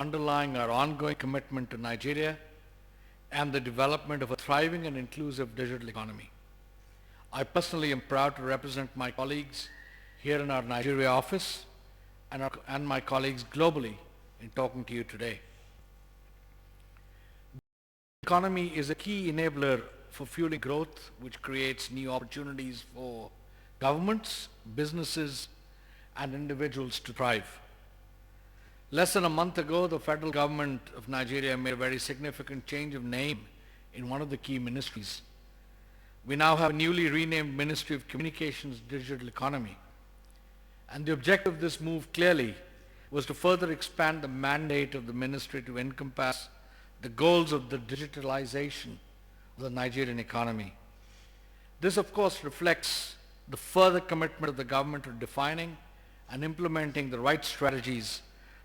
underlying our ongoing commitment to Nigeria and the development of a thriving and inclusive digital economy. I personally am proud to represent my colleagues here in our Nigeria office and my colleagues globally in talking to you today. The economy is a key enabler for fueling growth, which creates new opportunities for governments, businesses, and individuals to thrive. Less than a month ago, the federal government of Nigeria made a very significant change of name in one of the key ministries. We now have a newly renamed Ministry of Communications Digital Economy. And the objective of this move clearly was to further expand the mandate of the ministry to encompass the goals of the digitalization of the Nigerian economy. This, of course, reflects the further commitment of the government to defining and implementing the right strategies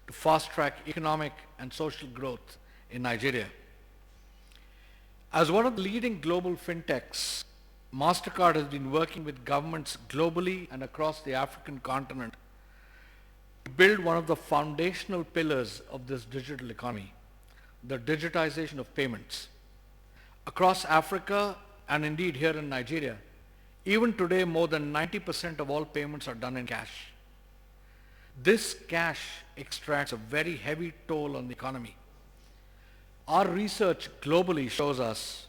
to fast-track economic and social growth in Nigeria. As one of the leading global fintechs, MasterCard has been working with governments globally and across the African continent to build one of the foundational pillars of this digital economy, the digitization of payments. Across Africa and indeed here in Nigeria, even today more than 90% of all payments are done in cash. This cash extracts a very heavy toll on the economy. Our research globally shows us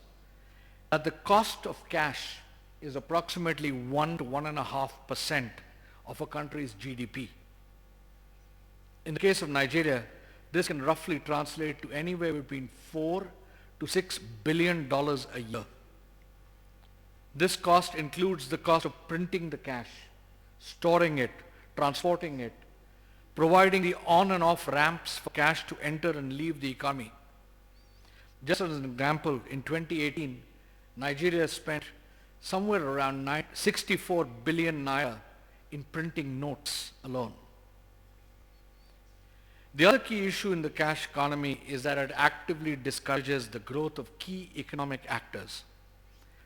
that the cost of cash is approximately 1 to 1.5% of a country's GDP. In the case of Nigeria, this can roughly translate to anywhere between $4 to $6 billion a year. This cost includes the cost of printing the cash, storing it, transporting it, providing the on and off ramps for cash to enter and leave the economy. Just as an example, in 2018, Nigeria spent somewhere around 64 billion naira in printing notes alone. The other key issue in the cash economy is that it actively discourages the growth of key economic actors.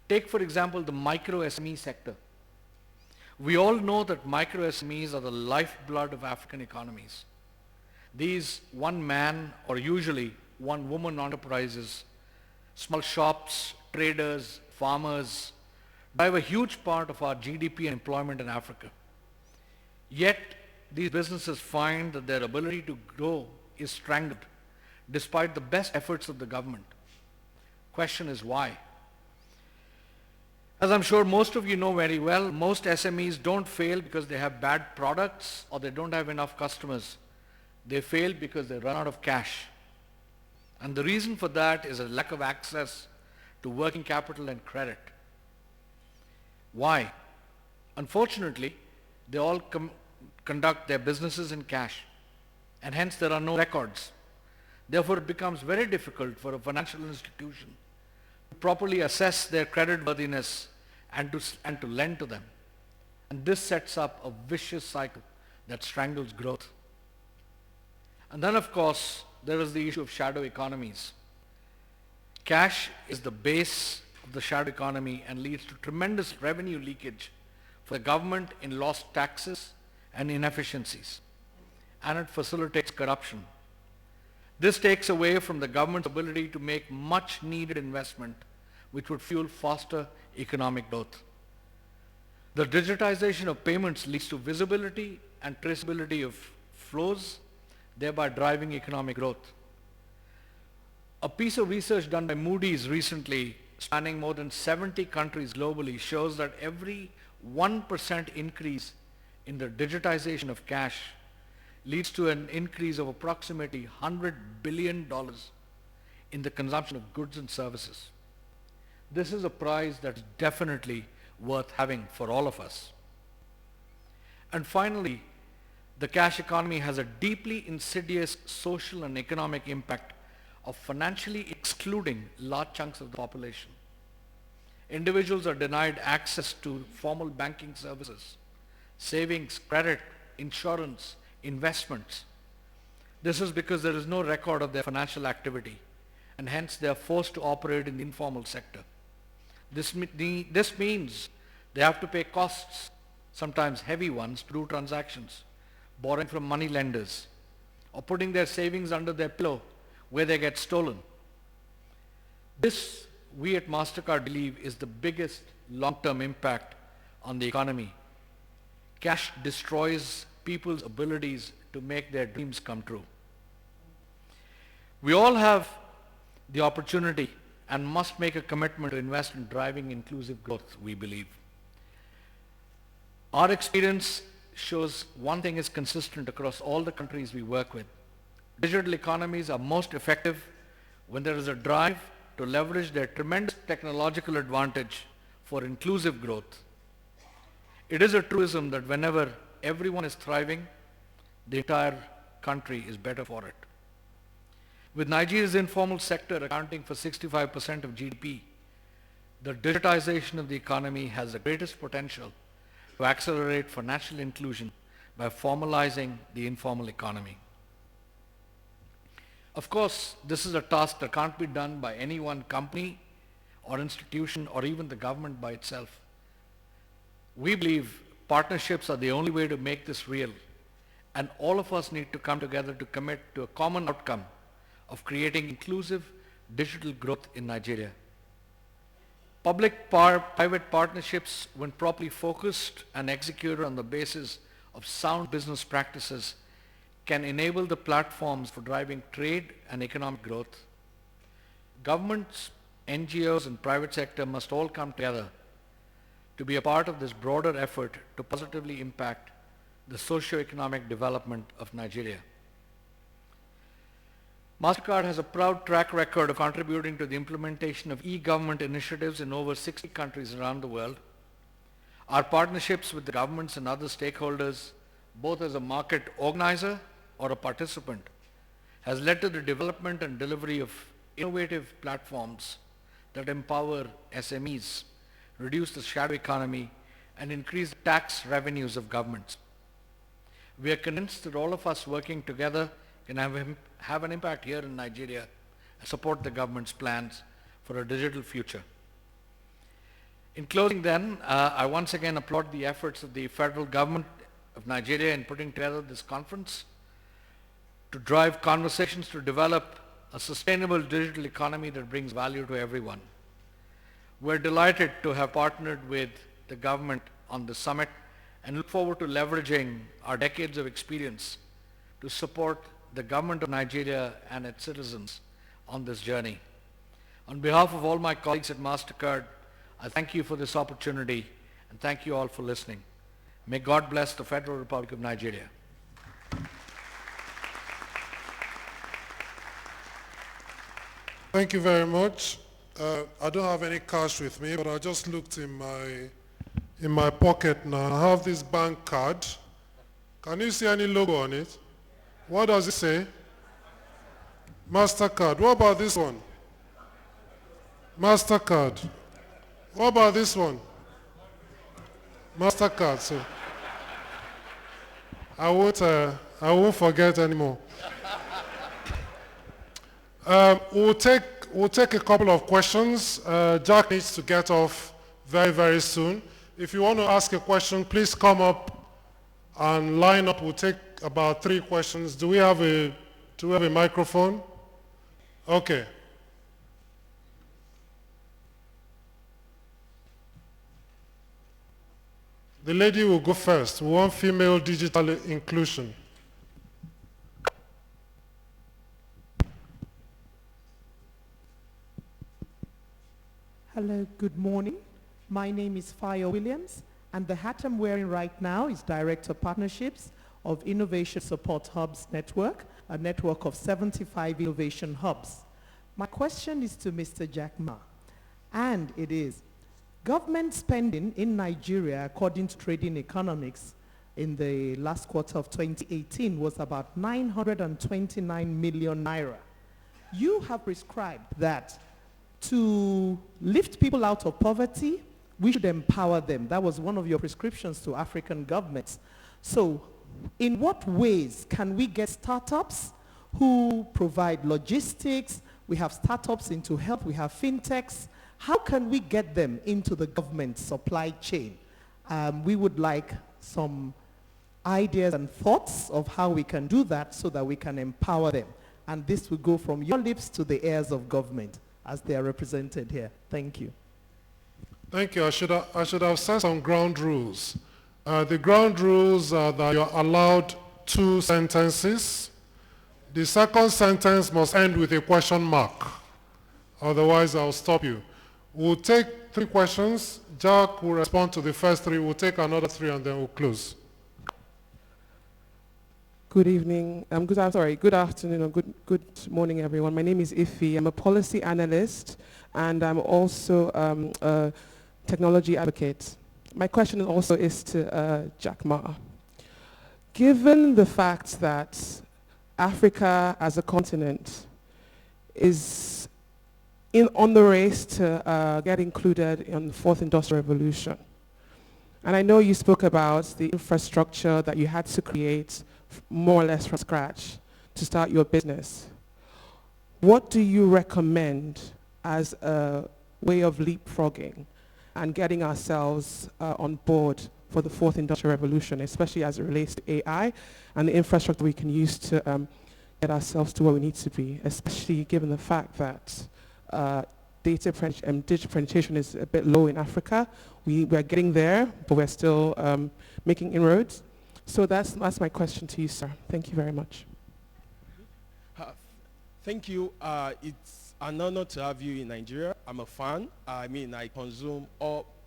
Take, for example, the micro SME sector. We all know that micro SMEs are the lifeblood of African economies. These one-man or usually one-woman enterprises, small shops, traders, farmers, drive a huge part of our GDP and employment in Africa. Yet, these businesses find that their ability to grow is strangled despite the best efforts of the government. Question is why? As I'm sure most of you know very well, most SMEs don't fail because they have bad products or they don't have enough customers. They fail because they run out of cash. And the reason for that is a lack of access to working capital and credit. Why? Unfortunately, they all conduct their businesses in cash, and hence there are no records. Therefore, it becomes very difficult for a financial institution to properly assess their creditworthiness and to lend to them. And this sets up a vicious cycle that strangles growth. And then, of course, there is the issue of shadow economies. Cash is the base of the shadow economy and leads to tremendous revenue leakage for the government in lost taxes and inefficiencies. And it facilitates corruption. This takes away from the government's ability to make much needed investment which would fuel faster economic growth. The digitization of payments leads to visibility and traceability of flows, thereby driving economic growth. A piece of research done by Moody's recently, spanning more than 70 countries globally, shows that every 1% increase in the digitization of cash leads to an increase of approximately $100 billion in the consumption of goods and services. This is a prize that's definitely worth having for all of us. And finally, the cash economy has a deeply insidious social and economic impact of financially excluding large chunks of the population. Individuals are denied access to formal banking services, savings, credit, insurance, investments. This is because there is no record of their financial activity, and hence they are forced to operate in the informal sector. This means they have to pay costs, sometimes heavy ones, to do transactions, borrowing from money lenders, or putting their savings under their pillow where they get stolen. This, we at MasterCard believe, is the biggest long-term impact on the economy. Cash destroys people's abilities to make their dreams come true. We all have the opportunity and must make a commitment to invest in driving inclusive growth, we believe. Our experience shows one thing is consistent across all the countries we work with. Digital economies are most effective when there is a drive to leverage their tremendous technological advantage for inclusive growth. It is a truism that whenever everyone is thriving, the entire country is better for it. With Nigeria's informal sector accounting for 65% of GDP, the digitization of the economy has the greatest potential to accelerate financial inclusion by formalizing the informal economy. Of course, this is a task that can't be done by any one company or institution or even the government by itself. We believe partnerships are the only way to make this real, and all of us need to come together to commit to a common outcome of creating inclusive digital growth in Nigeria. Public-private partnerships, when properly focused and executed on the basis of sound business practices, can enable the platforms for driving trade and economic growth. Governments, NGOs, and private sector must all come together to be a part of this broader effort to positively impact the socio-economic development of Nigeria. MasterCard has a proud track record of contributing to the implementation of e-government initiatives in over 60 countries around the world. Our partnerships with the governments and other stakeholders, both as a market organizer or a participant, has led to the development and delivery of innovative platforms that empower SMEs, reduce the shadow economy, and increase the tax revenues of governments. We are convinced that all of us working together can have an impact here in Nigeria and support the government's plans for a digital future. In closing then, I once again applaud the efforts of the federal government of Nigeria in putting together this conference to drive conversations to develop a sustainable digital economy that brings value to everyone. We're delighted to have partnered with the government on this summit and look forward to leveraging our decades of experience to support the government of Nigeria and its citizens on this journey. On behalf of all my colleagues at MasterCard, I thank you for this opportunity and thank you all for listening. May God bless the Federal Republic of Nigeria. Thank you very much. I don't have any cash with me, but I just looked in my pocket now. I have this bank card. Can you see any logo on it? What does it say? MasterCard. What about this one? MasterCard. What about this one? MasterCard. So I won't forget anymore. We'll take a couple of questions. Jack needs to get off very, very soon. If you want to ask a question, please come up and line up. We'll take about 3 questions. Do we have a microphone? Okay. The lady will go first. We want female digital inclusion. Hello, good morning. My name is Fire Williams, and the hat I'm wearing right now is Director Partnerships of Innovation Support Hubs Network, a network of 75 innovation hubs. My question is to Mr. Jack Ma, and it is, government spending in Nigeria, according to Trading Economics, in the last quarter of 2018 was about 929 million naira. You have prescribed that to lift people out of poverty, we should empower them. That was one of your prescriptions to African governments. So in what ways can we get startups who provide logistics? We have startups into health, we have fintechs. How can we get them into the government supply chain? We would like some ideas and thoughts of how we can do that so that we can empower them. And this will go from your lips to the ears of government as they are represented here. Thank you. Thank you. I should have set some ground rules. The ground rules are that you're allowed 2 sentences. The second sentence must end with a question mark. Otherwise, I'll stop you. We'll take 3 questions. Jack will respond to the first 3. We'll take another 3 and then we'll close. Good evening. Good afternoon, or good morning, everyone. My name is Ife. I'm a policy analyst, and I'm also a technology advocate. My question also is to Jack Ma. Given the fact that Africa as a continent is on the race to get included in the 4th Industrial Revolution, and I know you spoke about the infrastructure that you had to create more or less from scratch to start your business. What do you recommend as a way of leapfrogging and getting ourselves on board for the 4th Industrial Revolution, especially as it relates to AI and the infrastructure we can use to get ourselves to where we need to be, especially given the fact that digital penetration is a bit low in Africa. We're getting there, but we're still making inroads. So that's my question to you, sir. Thank you very much. Thank you. It's an honor to have you in Nigeria. I'm a fan. I consume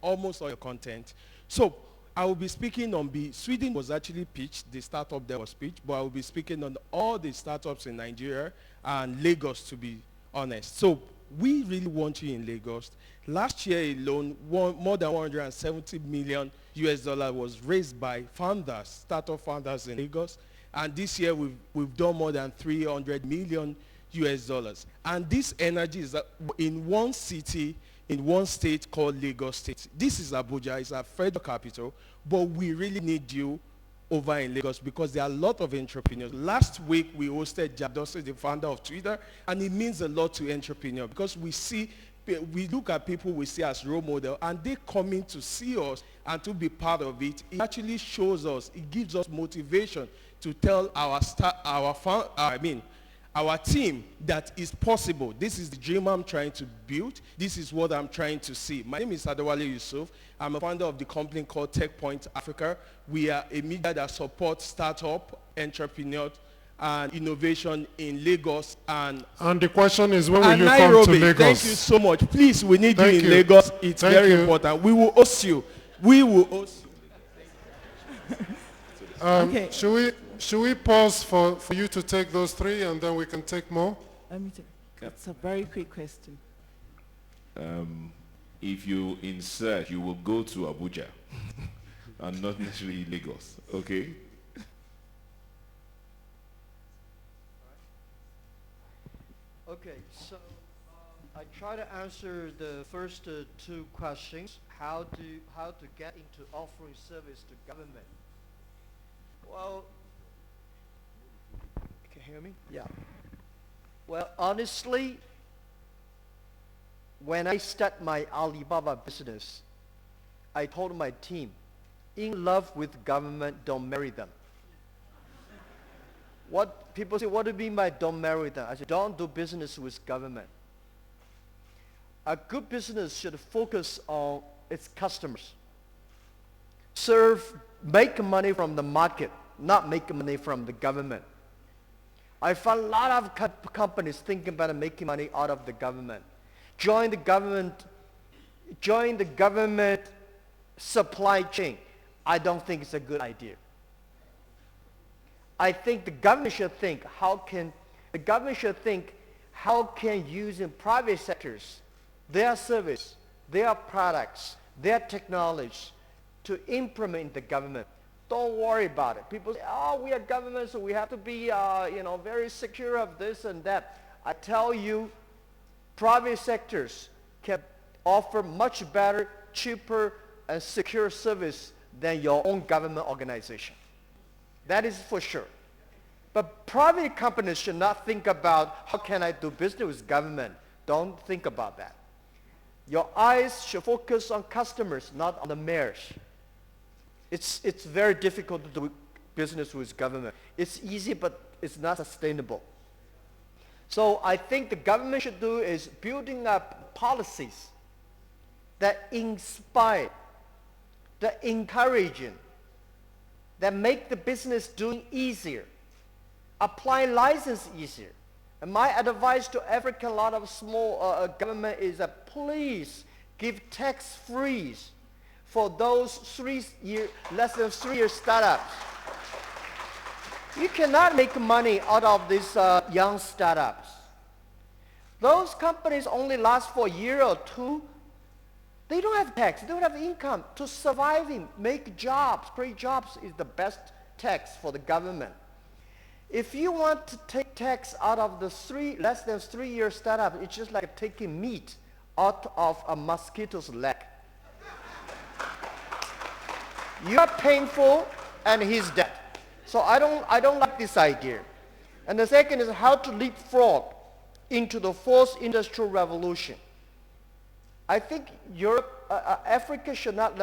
almost all your content. So I will be speaking on Sweden was actually pitched, the startup there was pitched, but I will be speaking on all the startups in Nigeria and Lagos, to be honest. So we really want you in Lagos. Last year alone, more than 170 million US dollar was raised by founders, startup founders in Lagos. And this year we've done more than 300 million US dollars. And this energy is in one city, in one state called Lagos State. This is Abuja, it's our federal capital, but we really need you over in Lagos because there are a lot of entrepreneurs. Last week we hosted Jack Dorsey, the founder of Twitter, and it means a lot to entrepreneurs because we look at people we see as role model and they come in to see us and to be part of it. It actually shows us, it gives us motivation to tell our team that it's possible. This is the dream I'm trying to build. This is what I'm trying to see. My name is Adewale Yusuf. I'm a founder of the company called TechPoint Africa. We are a media that supports startup, entrepreneurs, and innovation in Lagos and the question is, when will you Nairobi. come to Lagos? Thank you so much. Please, we need you in Lagos. It's very important. We will host you. We will host you. Okay. Should we pause for you to take those 3 and then we can take more? It's a very quick question. If you insert, you will go to Abuja and not necessarily Lagos, okay? Okay, so I try to answer the first 2 questions. How to get into offering service to government? Well, can you hear me? Yeah. Well, honestly, when I started my Alibaba business, I told my team, in love with government, don't marry them. What people say, what do you mean by don't marry them? I said, don't do business with government. A good business should focus on its customers. Make money from the market, not make money from the government. I found a lot of companies thinking about making money out of the government. Join the government supply chain. I don't think it's a good idea. I think the government should think how can using private sectors, their service, their products, their technology to implement the government. Don't worry about it. People say, oh, we are government, so we have to be very secure of this and that. I tell you, private sectors can offer much better, cheaper, and secure service than your own government organization. That is for sure. But private companies should not think about how can I do business with government. Don't think about that. Your eyes should focus on customers, not on the mayors. It's very difficult to do business with government. It's easy, but it's not sustainable. So I think the government should do is building up policies that inspire, that encouraging, that make the business doing easier, apply license easier. And my advice to every lot of small government is that please give tax freeze for those less than 3 year startups. You cannot make money out of these young startups. Those companies only last for a year or two. They don't have tax, they don't have income. To survive and make jobs, create jobs is the best tax for the government. If you want to take tax out of the less than 3 year startup, it's just like taking meat out of a mosquito's leg. You are painful and he's dead. So I don't like this idea. And the second is how to leapfrog into the fourth industrial revolution. I think Africa should not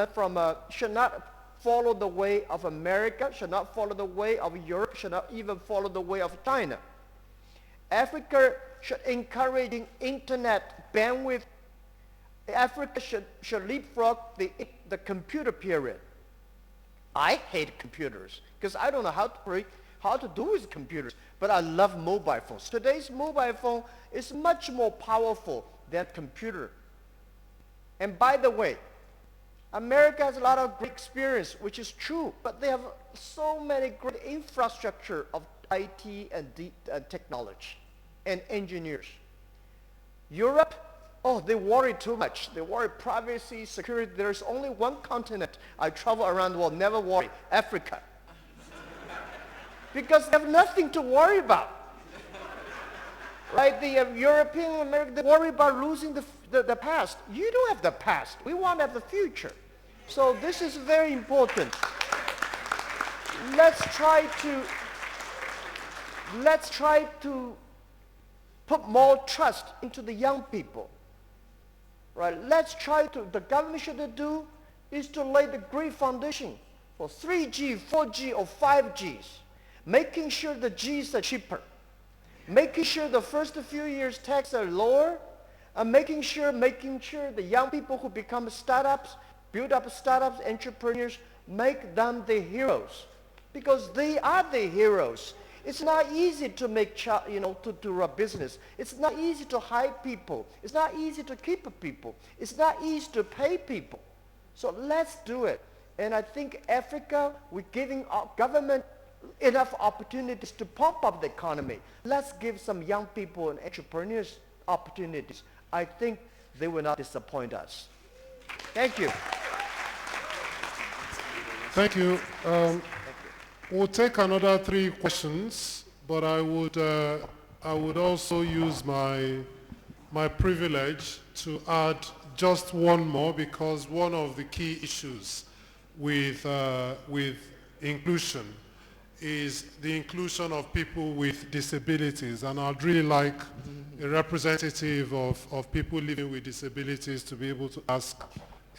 follow the way of America, should not follow the way of Europe, should not even follow the way of China. Africa should encourage internet bandwidth. Africa should leapfrog the computer period. I hate computers because I don't know how to do with computers, but I love mobile phones. Today's mobile phone is much more powerful than computer. And by the way, America has a lot of great experience, which is true, but they have so many great infrastructure of IT and technology and engineers. Europe, they worry too much. They worry privacy, security. There's only one continent I travel around the world, never worry, Africa. Because they have nothing to worry about. Right? The European American, they worry about losing the past. You don't have the past. We want to have the future. So this is very important. Let's try to put more trust into the young people. Right? The government should do is to lay the great foundation for 3G, 4G, or 5Gs, making sure the Gs are cheaper, making sure the first few years tax are lower, and making sure the young people who become startups, build up startups, entrepreneurs, make them the heroes, because they are the heroes. It's not easy to to do a business. It's not easy to hire people. It's not easy to keep people. It's not easy to pay people. So let's do it. And I think Africa, we're giving our government enough opportunities to pump up the economy. Let's give some young people and entrepreneurs opportunities. I think they will not disappoint us. Thank you. Thank you. We'll take another 3 questions, but I would also use my privilege to add just one more, because one of the key issues with inclusion is the inclusion of people with disabilities, and I'd really like a representative of people living with disabilities to be able to ask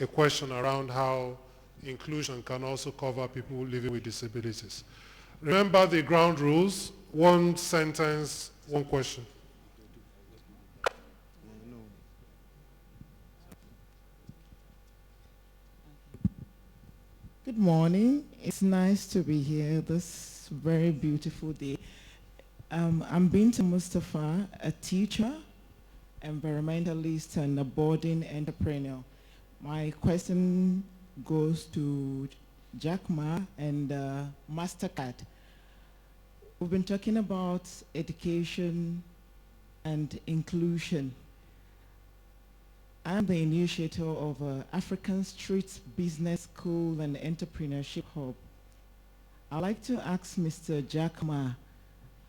a question around how inclusion can also cover people living with disabilities. Remember the ground rules: 1 sentence, 1 question. Good morning. It's nice to be here this very beautiful day. I'm Binta Mustafa, a teacher, environmentalist, and a boarding entrepreneur. My question goes to Jack Ma and MasterCard. We've been talking about education and inclusion. I'm the initiator of African Street Business School and Entrepreneurship Hub. I'd like to ask Mr. Jack Ma,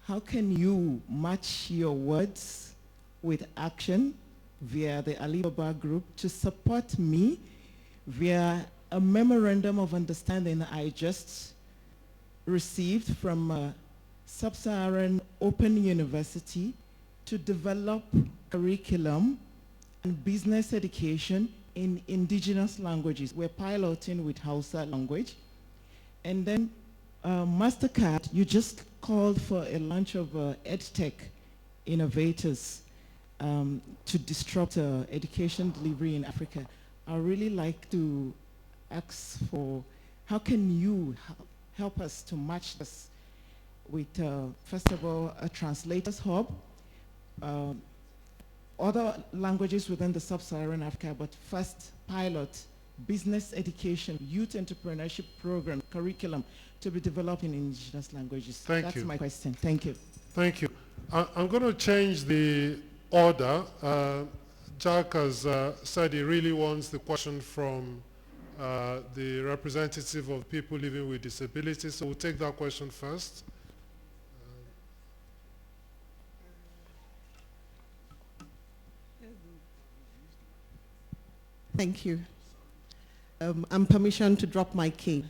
how can you match your words with action via the Alibaba Group to support me via a memorandum of understanding I just received from Sub-Saharan Open University to develop curriculum and business education in indigenous languages. We're piloting with Hausa language. And then MasterCard, you just called for a launch of EdTech innovators to disrupt education delivery in Africa. I would really like to ask for how can you help us to match this with, first of all, a translators hub, other languages within the sub-Saharan Africa, but first pilot, business education, youth entrepreneurship program, curriculum to be developed in indigenous languages. That's my question. Thank you. Thank you. I'm going to change the order. Jack has said he really wants the question from the representative of people living with disabilities, so we'll take that question first. Thank you. I'm permission to drop my cane,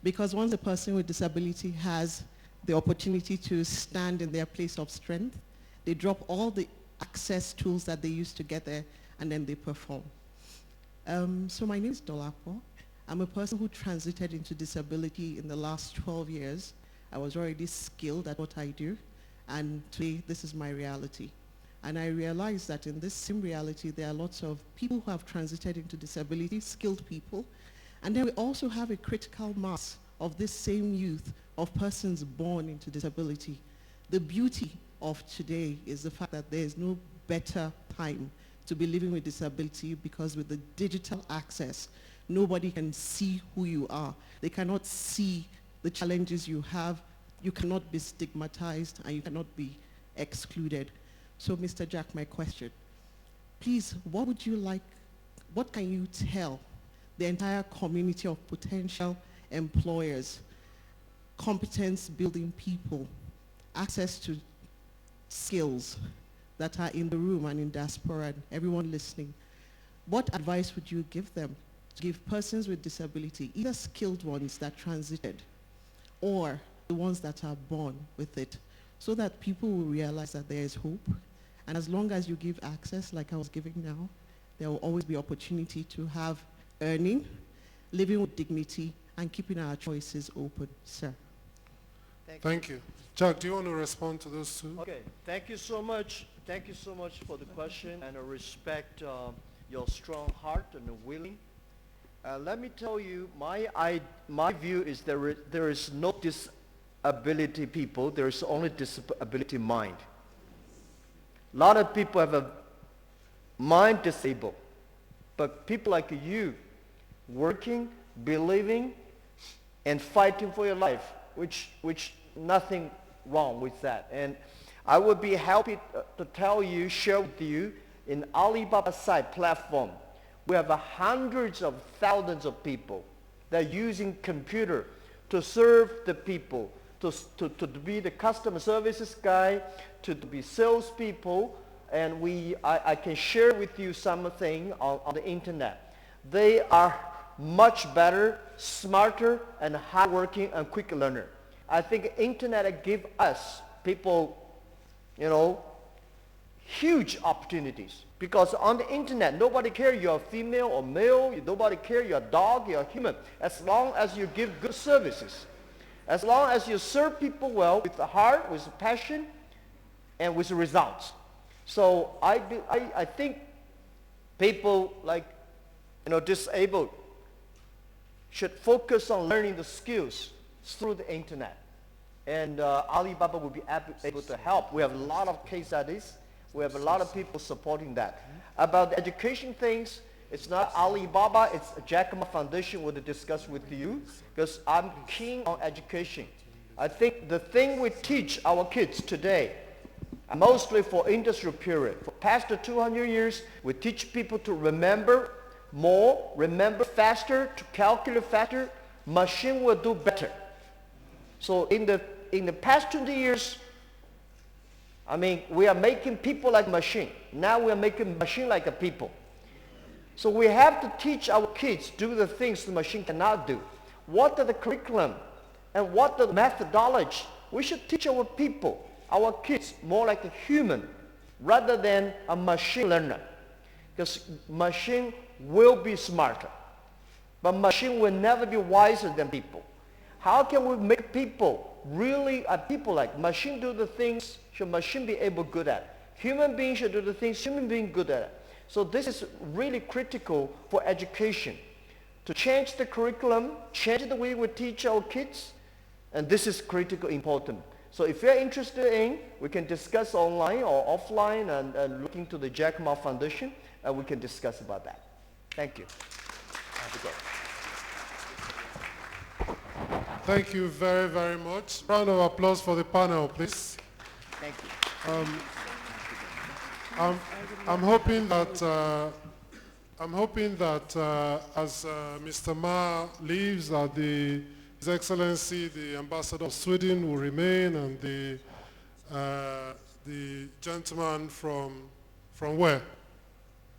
because once a person with disability has the opportunity to stand in their place of strength, they drop all the access tools that they used to get there, and then they perform. So my name is Dolapo. I'm a person who transited into disability in the last 12 years. I was already skilled at what I do, and today this is my reality. And I realize that in this same reality, there are lots of people who have transited into disability, skilled people, and then we also have a critical mass of this same youth, of persons born into disability. The beauty of today is the fact that there is no better time to be living with disability, because with the digital access, nobody can see who you are. They cannot see the challenges you have. You cannot be stigmatized, and you cannot be excluded. So, Mr. Jack, my question, please, what can you tell the entire community of potential employers, competence building people, access to skills that are in the room and in diaspora and everyone listening? What advice would you give them to give persons with disability, either skilled ones that transited or the ones that are born with it, so that people will realize that there is hope? And as long as you give access, like I was giving now, there will always be opportunity to have earning, living with dignity, and keeping our choices open, sir. Thank you. Jack, do you want to respond to those two? Okay, thank you so much. Thank you so much for the question, and I respect your strong heart and willing. Let me tell you, my view is there is no disability people, there is only disability mind. A lot of people have a mind disabled, but people like you working, believing, and fighting for your life, which nothing wrong with that. And I would be happy to tell you, share with you, in Alibaba site platform, we have hundreds of thousands of people that are using computer to serve the people, to be the customer services guy, to be salespeople, and I can share with you something on the internet. They are much better, smarter, and hardworking and quick learner. I think internet give us people, huge opportunities, because on the internet, nobody cares you're female or male, nobody cares you're a dog, you're a human, as long as you give good services. As long as you serve people well, with the heart, with passion, and with results. So I think people like, disabled should focus on learning the skills through the internet. And Alibaba will be able to help. We have a lot of case studies. We have a lot of people supporting that. About the education things, it's not Alibaba, it's Jack Ma Foundation will discuss with you, because I'm keen on education. I think the thing we teach our kids today, mostly for industrial period, for past 200 years, we teach people to remember more, remember faster, to calculate faster. Machine will do better. So in the past 20 years, we are making people like machine. Now we are making machine like a people. So we have to teach our kids do the things the machine cannot do. What are the curriculum and what are the methodology? We should teach our people, our kids, more like a human rather than a machine learner. Because machine will be smarter, but machine will never be wiser than people. How can we make people really, people like machine do the things should machine be able good at. Human beings should do the things human being good at. So this is really critical for education. To change the curriculum, change the way we teach our kids, and this is critical important. So if you're interested in, we can discuss online or offline and look into the Jack Ma Foundation, and we can discuss about that. Thank you. Thank you very, very much. Round of applause for the panel, please. Thank you. I'm hoping that as Mr. Ma leaves, that His Excellency, the Ambassador of Sweden, will remain, and the gentleman from where?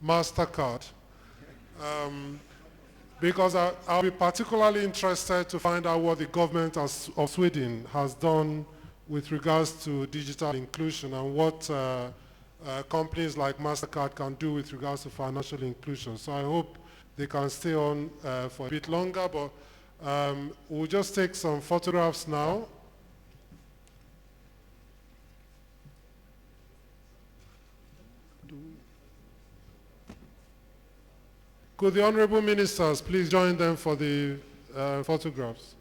MasterCard. Because I'll be particularly interested to find out what the government of Sweden has done with regards to digital inclusion and what companies like MasterCard can do with regards to financial inclusion. So I hope they can stay on for a bit longer, but we'll just take some photographs now. Could the honorable ministers please join them for the photographs?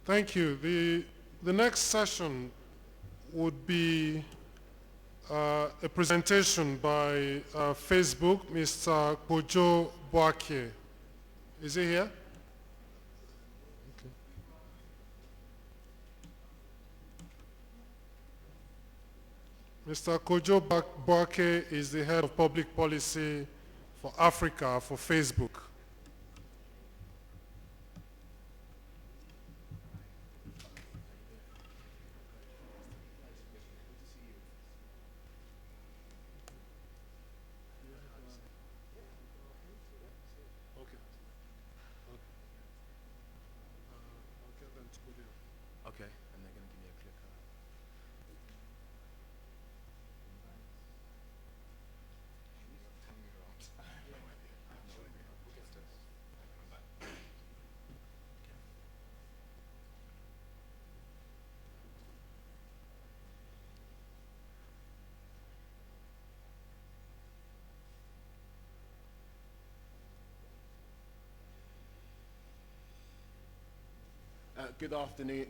Thank you. The next session would be a presentation by Facebook, Mr. Kojo Boake. Is he here? Okay. Mr. Kojo Boake is the head of public policy for Africa for Facebook. Okay, and they're going to give me a clicker.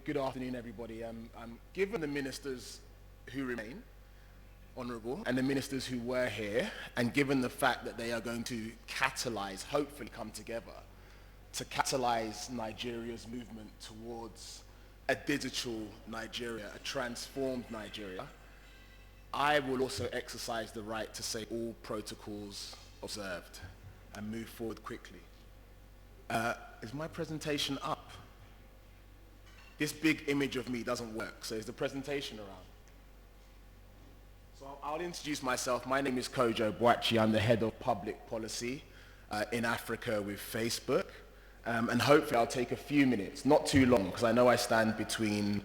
Good afternoon, everybody. Given the ministers who remain, honourable, and the ministers who were here, and given the fact that they are going to catalyse, hopefully come together, to catalyse Nigeria's movement towards a digital Nigeria, a transformed Nigeria, I will also exercise the right to say all protocols observed and move forward quickly. Is my presentation up? This big image of me doesn't work, so is the presentation around? So I'll introduce myself. My name is Kojo Boachi. I'm the head of public policy in Africa with Facebook. And hopefully I'll take a few minutes, not too long, because I know I stand between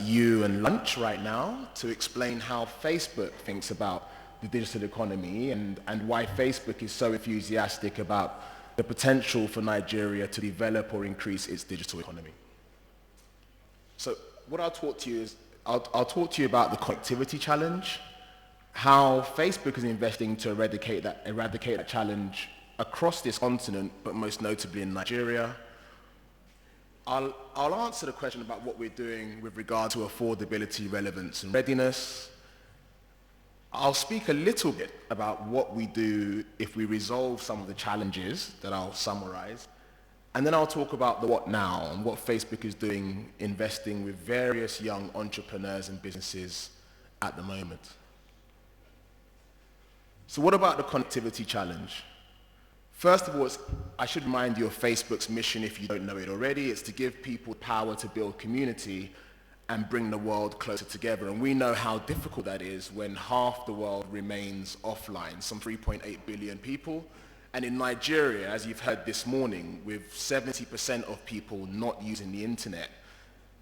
you and lunch right now, to explain how Facebook thinks about the digital economy and why Facebook is so enthusiastic about the potential for Nigeria to develop or increase its digital economy. So what I'll talk to you is, I'll talk to you about the connectivity challenge, how Facebook is investing to eradicate that challenge across this continent, but most notably in Nigeria. I'll answer the question about what we're doing with regard to affordability, relevance, and readiness. I'll speak a little bit about what we do if we resolve some of the challenges that I'll summarize. And then I'll talk about the what now and what Facebook is doing, investing with various young entrepreneurs and businesses at the moment. So what about the connectivity challenge? First of all, I should remind you of Facebook's mission if you don't know it already. It's to give people power to build community and bring the world closer together. And we know how difficult that is when half the world remains offline, some 3.8 billion people. And in Nigeria, as you've heard this morning, with 70% of people not using the internet,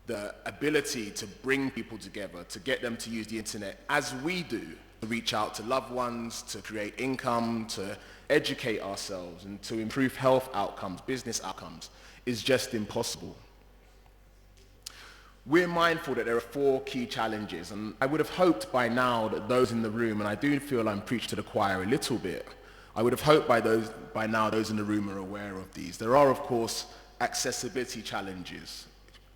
the ability to bring people together, to get them to use the internet as we do, to reach out to loved ones, to create income, to educate ourselves, and to improve health outcomes, business outcomes, is just impossible. We're mindful that there are 4 key challenges, and I would have hoped by now that those in the room, and I do feel I'm preached to the choir a little bit, I would have hoped by now those in the room are aware of these. There are, of course, accessibility challenges,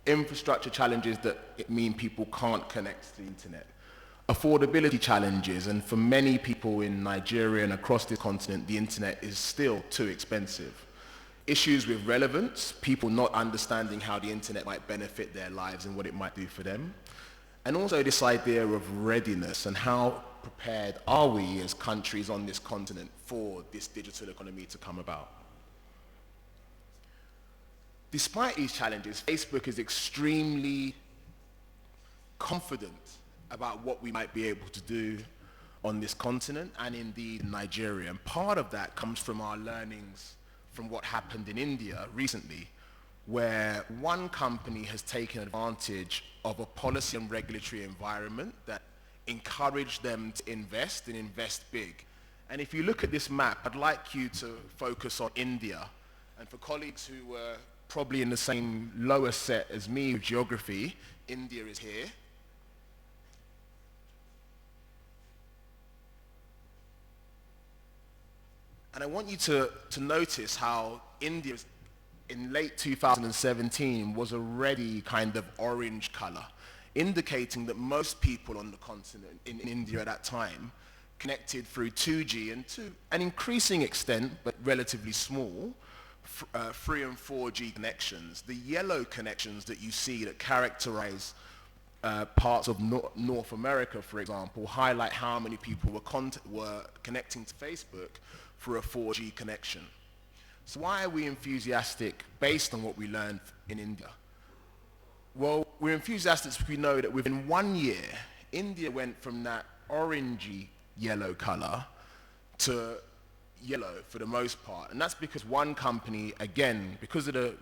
infrastructure challenges that mean people can't connect to the internet, affordability challenges, and for many people in Nigeria and across this continent, the internet is still too expensive. Issues with relevance, people not understanding how the internet might benefit their lives and what it might do for them. And also this idea of readiness and how prepared are we as countries on this continent for this digital economy to come about. Despite these challenges, Facebook is extremely confident about what we might be able to do on this continent and indeed in Nigeria. And part of that comes from our learnings from what happened in India recently, where one company has taken advantage of a policy and regulatory environment that encouraged them to invest and invest big. And if you look at this map, I'd like you to focus on India. And for colleagues who were probably in the same lower set as me with geography, India is here. And I want you to notice how India in late 2017 was already kind of orange color, indicating that most people on the continent in India at that time connected through 2G and to an increasing extent, but relatively small, 3 and 4G connections. The yellow connections that you see that characterize parts of North America, for example, highlight how many people were connecting to Facebook for a 4G connection. So why are we enthusiastic based on what we learned in India? Well, we're enthusiastic because we know that within 1 year, India went from that orangey yellow color to yellow for the most part. And that's because one company, again, because of the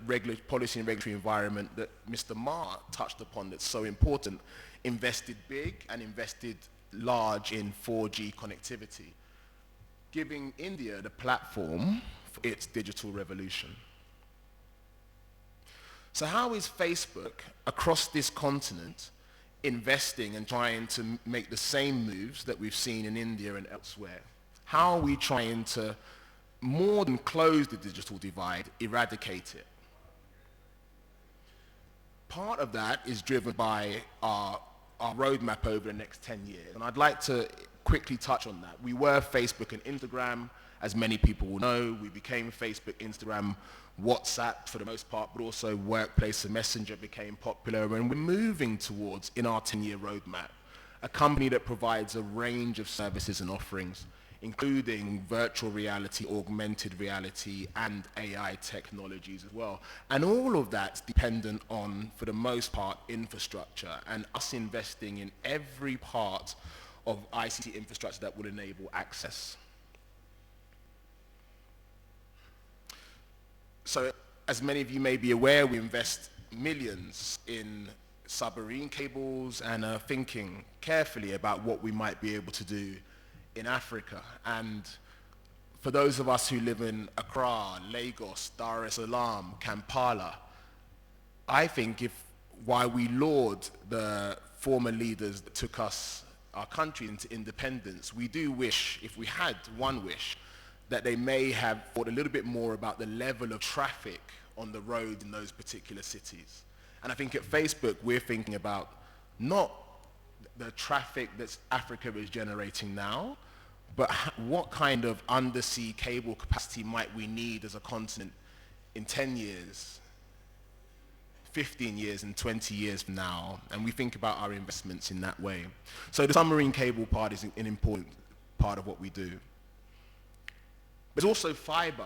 policy and regulatory environment that Mr. Ma touched upon that's so important, invested big and invested large in 4G connectivity, giving India the platform for its digital revolution. So how is Facebook across this continent investing and trying to make the same moves that we've seen in India and elsewhere? How are we trying to more than close the digital divide, eradicate it? Part of that is driven by our roadmap over the next 10 years. And I'd like to quickly touch on that. We were Facebook and Instagram, as many people will know. We became Facebook, Instagram, WhatsApp for the most part, but also Workplace and Messenger became popular. And we're moving towards, in our 10-year roadmap, a company that provides a range of services and offerings, including virtual reality, augmented reality, and AI technologies as well. And all of that's dependent on, for the most part, infrastructure and us investing in every part of ICT infrastructure that will enable access. So, as many of you may be aware, we invest millions in submarine cables and are thinking carefully about what we might be able to do in Africa. And for those of us who live in Accra, Lagos, Dar es Salaam, Kampala, I think while we laud the former leaders that took our country into independence, we do wish, if we had one wish, that they may have thought a little bit more about the level of traffic on the road in those particular cities. And I think at Facebook, we're thinking about not the traffic that Africa is generating now, but what kind of undersea cable capacity might we need as a continent in 10 years, 15 years, and 20 years from now, and we think about our investments in that way. So the submarine cable part is an important part of what we do. There's also fiber,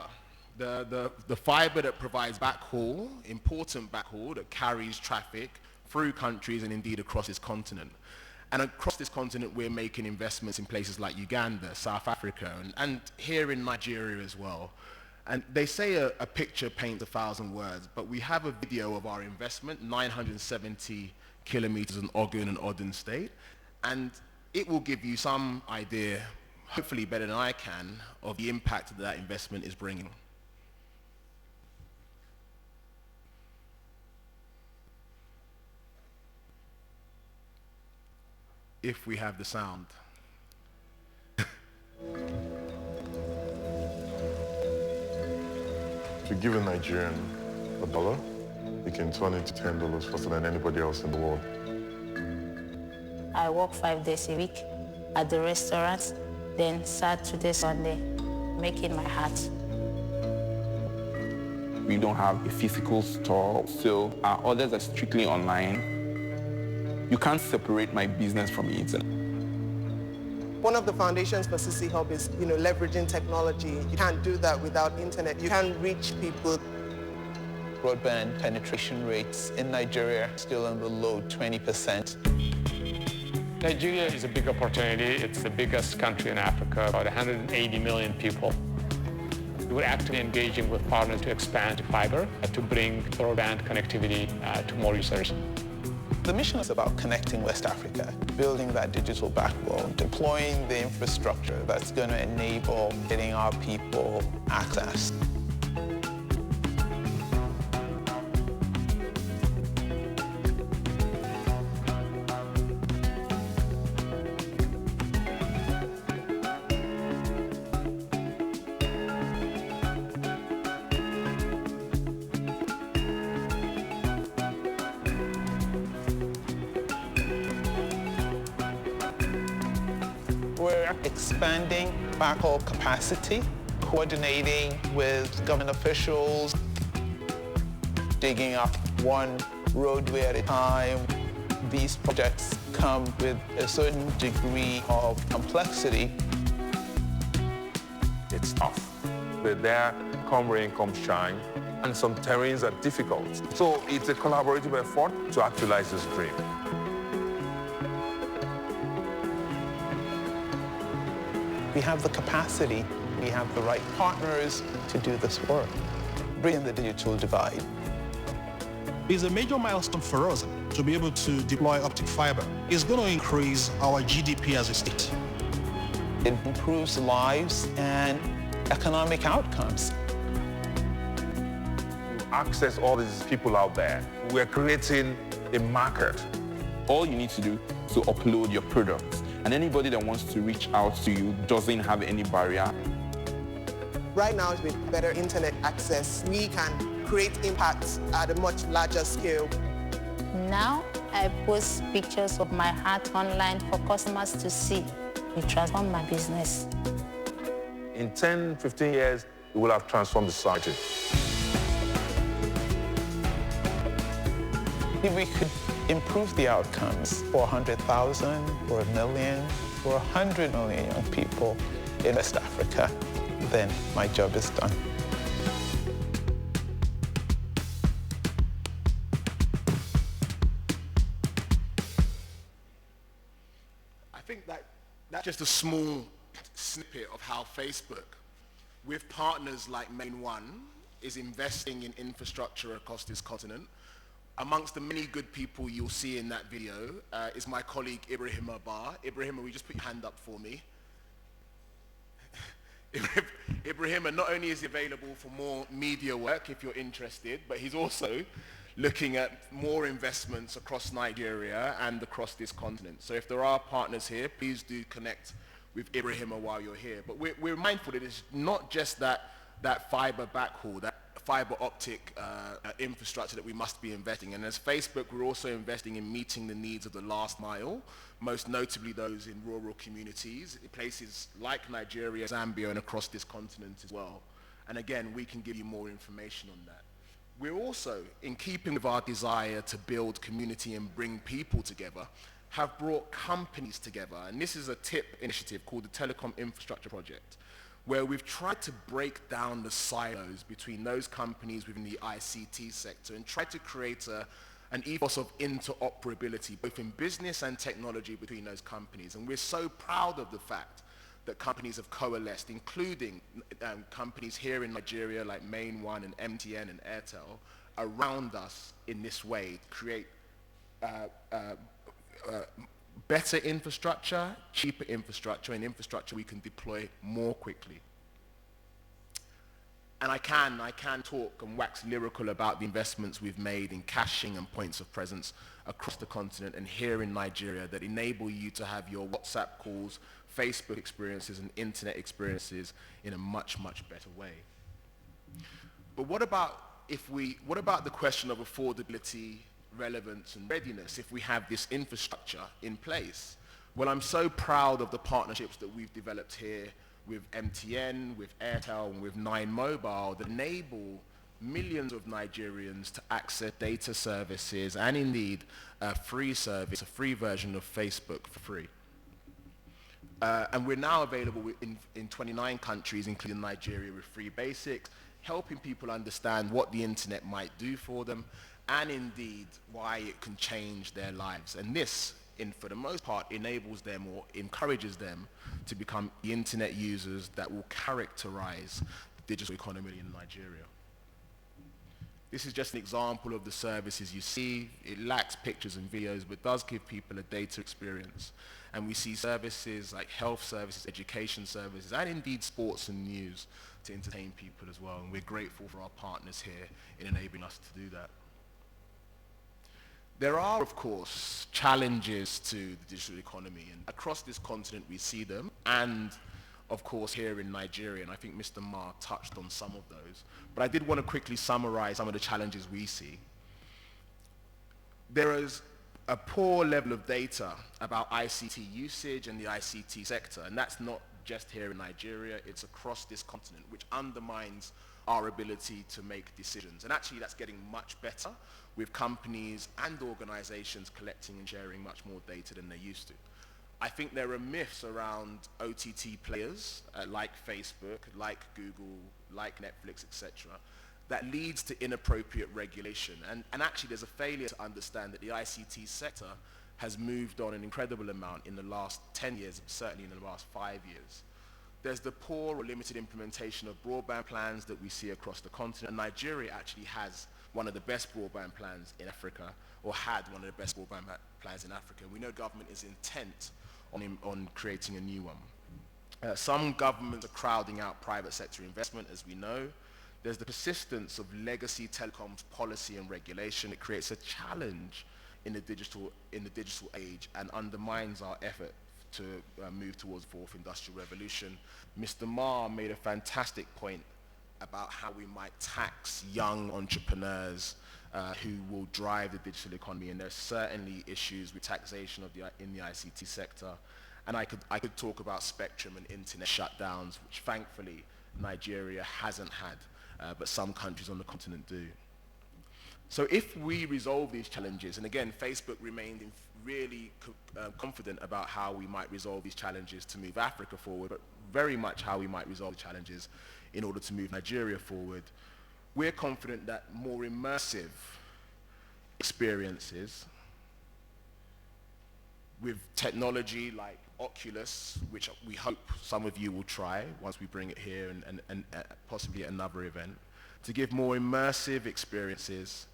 the fiber that provides backhaul, important backhaul that carries traffic through countries and indeed across this continent. And across this continent, we're making investments in places like Uganda, South Africa, and here in Nigeria as well. And they say a picture paints 1,000 words, but we have a video of our investment, 970 kilometers in Ogun and Odun State, and it will give you some idea, hopefully better than I can, of the impact that investment is bringing. If we have the sound. If you give a Nigerian $1, he can turn it to $10 faster than anybody else in the world. I work 5 days a week at the restaurant, then Saturday, Sunday, making my hat. We don't have a physical store, so our orders are strictly online. You can't separate my business from it. One of the foundations for CC Hub is, leveraging technology. You can't do that without internet. You can't reach people. Broadband penetration rates in Nigeria are still in the low 20%. Nigeria is a big opportunity. It's the biggest country in Africa, about 180 million people. We're actively engaging with partners to expand fiber, to bring broadband connectivity to more users. The mission is about connecting West Africa, building that digital backbone, deploying the infrastructure that's going to enable getting our people access. We're expanding backhaul capacity, coordinating with government officials, digging up one roadway at a time. These projects come with a certain degree of complexity. It's tough. But there, come rain, come shine, and some terrains are difficult. So it's a collaborative effort to actualize this dream. We have the capacity, we have the right partners to do this work, bridging the digital divide. It's a major milestone for us to be able to deploy optic fiber. It's going to increase our GDP as a state. It improves lives and economic outcomes. To access all these people out there, we're creating a market. All you need to do is to upload your products. And anybody that wants to reach out to you doesn't have any barrier. Right now, with better internet access, we can create impacts at a much larger scale. Now, I post pictures of my hat online for customers to see. It transformed my business. In 10, 15 years, we will have transformed the society. If we could improve the outcomes for 100,000, for 1 million, for 100 million young people in West Africa, then my job is done. I think that That's just a small snippet of how Facebook, with partners like Main One, is investing in infrastructure across this continent. Amongst the many good people you'll see in that video is my colleague Ibrahim Abbar. Ibrahim, will you just put your hand up for me? Ibrahim, not only is he available for more media work if you're interested, but he's also looking at more investments across Nigeria and across this continent. So if there are partners here, please do connect with Ibrahim while you're here. But we're mindful that it's not just that fiber backhaul, that fiber optic infrastructure that we must be investing in. And as Facebook, we're also investing in meeting the needs of the last mile, most notably those in rural communities, in places like Nigeria, Zambia, and across this continent as well. And again, we can give you more information on that. We're also, in keeping with our desire to build community and bring people together, have brought companies together. And this is a TIP initiative called the Telecom Infrastructure Project, where we've tried to break down the silos between those companies within the ICT sector and try to create an ethos of interoperability, both in business and technology between those companies. And we're so proud of the fact that companies have coalesced, including companies here in Nigeria like Main One and MTN and Airtel, around us in this way to create better infrastructure, cheaper infrastructure, and infrastructure we can deploy more quickly. And I can talk and wax lyrical about the investments we've made in caching and points of presence across the continent and here in Nigeria that enable you to have your WhatsApp calls, Facebook experiences, and internet experiences in a much, much better way. But what about the question of affordability, relevance, and readiness if we have this infrastructure in place? Well, I'm so proud of the partnerships that we've developed here with MTN, with Airtel, and with 9 Mobile that enable millions of Nigerians to access data services and indeed a free service, a free version of Facebook for free. And we're now available in 29 countries, including Nigeria, with free basics, helping people understand what the internet might do for them and indeed why it can change their lives. And this, for the most part, enables them or encourages them to become the internet users that will characterize the digital economy in Nigeria. This is just an example of the services you see. It lacks pictures and videos, but does give people a data experience. And we see services like health services, education services, and indeed sports and news to entertain people as well. And we're grateful for our partners here in enabling us to do that. There are, of course, challenges to the digital economy, and across this continent we see them, and of course here in Nigeria, and I think Mr. Ma touched on some of those. But I did want to quickly summarize some of the challenges we see. There is a poor level of data about ICT usage and the ICT sector, and that's not just here in Nigeria, it's across this continent, which undermines our ability to make decisions. And actually that's getting much better with companies and organizations collecting and sharing much more data than they used to. I think there are myths around OTT players like Facebook, like Google, like Netflix, etc., that leads to inappropriate regulation. And actually there's a failure to understand that the ICT sector has moved on an incredible amount in the last 10 years, certainly in the last 5 years. There's the poor or limited implementation of broadband plans that we see across the continent. And Nigeria actually has one of the best broadband plans in Africa, or had one of the best broadband plans in Africa. We know government is intent on creating a new one. Some governments are crowding out private sector investment, as we know. There's the persistence of legacy telecoms policy and regulation. It creates a challenge in the digital age and undermines our effort to move towards the fourth industrial revolution. Mr. Ma made a fantastic point about how we might tax young entrepreneurs who will drive the digital economy, and there's certainly issues with taxation in the ICT sector. And I could talk about spectrum and internet shutdowns, which thankfully Nigeria hasn't had, but some countries on the continent do. So if we resolve these challenges, and again, Facebook remained really confident about how we might resolve these challenges to move Africa forward, but very much how we might resolve the challenges in order to move Nigeria forward. We're confident that more immersive experiences with technology like Oculus, which we hope some of you will try once we bring it here and possibly at another event, to give more immersive experiences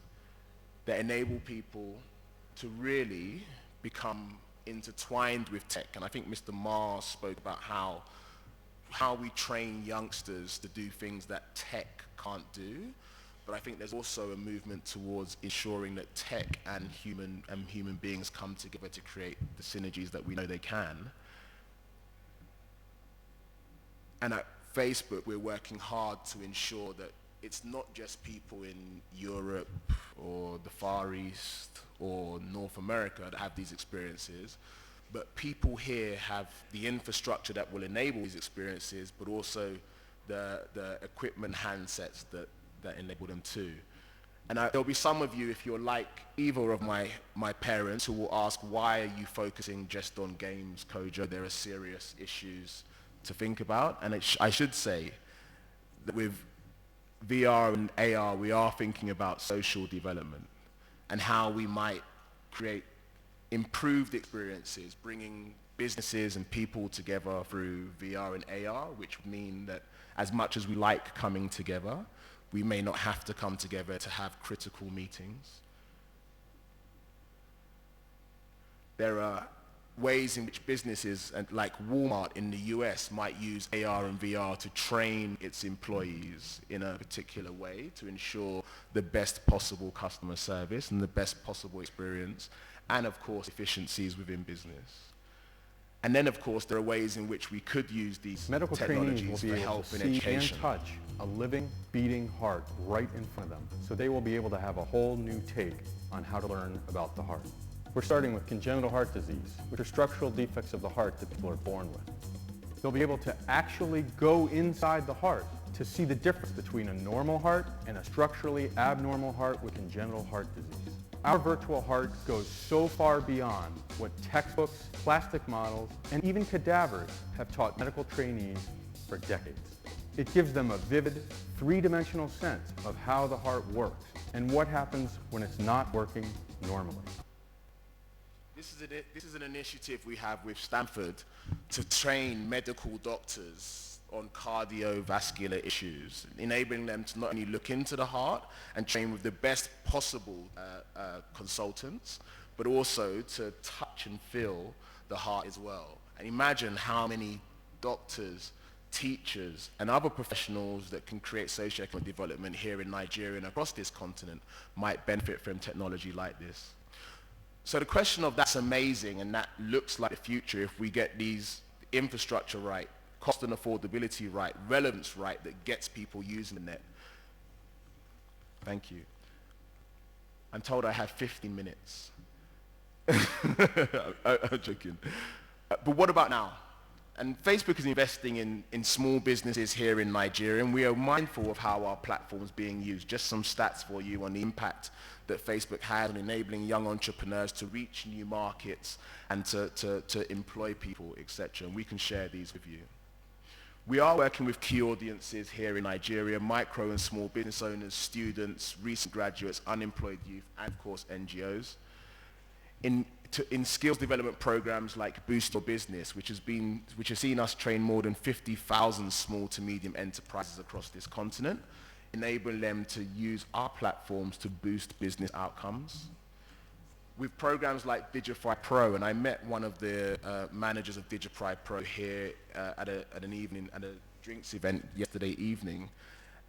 that enable people to really become intertwined with tech. And I think Mr. Mars spoke about how we train youngsters to do things that tech can't do. But I think there's also a movement towards ensuring that tech and human beings come together to create the synergies that we know they can. And at Facebook, we're working hard to ensure that it's not just people in Europe or the Far East or North America that have these experiences, but people here have the infrastructure that will enable these experiences, but also the equipment, handsets that enable them too. And there'll be some of you, if you're like either of my parents, who will ask, why are you focusing just on games, Kojo? There are serious issues to think about. And I should say that with VR and AR, we are thinking about social development and how we might create improved experiences, bringing businesses and people together through VR and AR, which would mean that as much as we like coming together, we may not have to come together to have critical meetings. There are ways in which businesses like Walmart in the US might use AR and VR to train its employees in a particular way to ensure the best possible customer service and the best possible experience, and of course efficiencies within business. And then of course there are ways in which we could use these Medical technologies trainees will for be able help to in see education. and touch a living, beating heart right in front of them. So they will be able to have a whole new take on how to learn about the heart. We're starting with congenital heart disease, which are structural defects of the heart that people are born with. They'll be able to actually go inside the heart to see the difference between a normal heart and a structurally abnormal heart with congenital heart disease. Our virtual heart goes so far beyond what textbooks, plastic models, and even cadavers have taught medical trainees for decades. It gives them a vivid, three-dimensional sense of how the heart works and what happens when it's not working normally. This is an initiative we have with Stanford to train medical doctors on cardiovascular issues, enabling them to not only look into the heart and train with the best possible consultants, but also to touch and feel the heart as well. And imagine how many doctors, teachers, and other professionals that can create socioeconomic development here in Nigeria and across this continent might benefit from technology like this. So the question of that's amazing and that looks like the future if we get these infrastructure right, cost and affordability right, relevance right, that gets people using the net. Thank you. I'm told I have 15 minutes. I'm joking. But what about now? And Facebook is investing in small businesses here in Nigeria, and we are mindful of how our platform is being used. Just some stats for you on the impact that Facebook had on enabling young entrepreneurs to reach new markets and to employ people, etc. And we can share these with you. We are working with key audiences here in Nigeria, micro and small business owners, students, recent graduates, unemployed youth, and of course NGOs. In skills development programs like Boost Your Business, which has seen us train more than 50,000 small to medium enterprises across this continent, enabling them to use our platforms to boost business outcomes. With programs like Digify Pro, and I met one of the managers of Digify Pro here at a drinks event yesterday evening,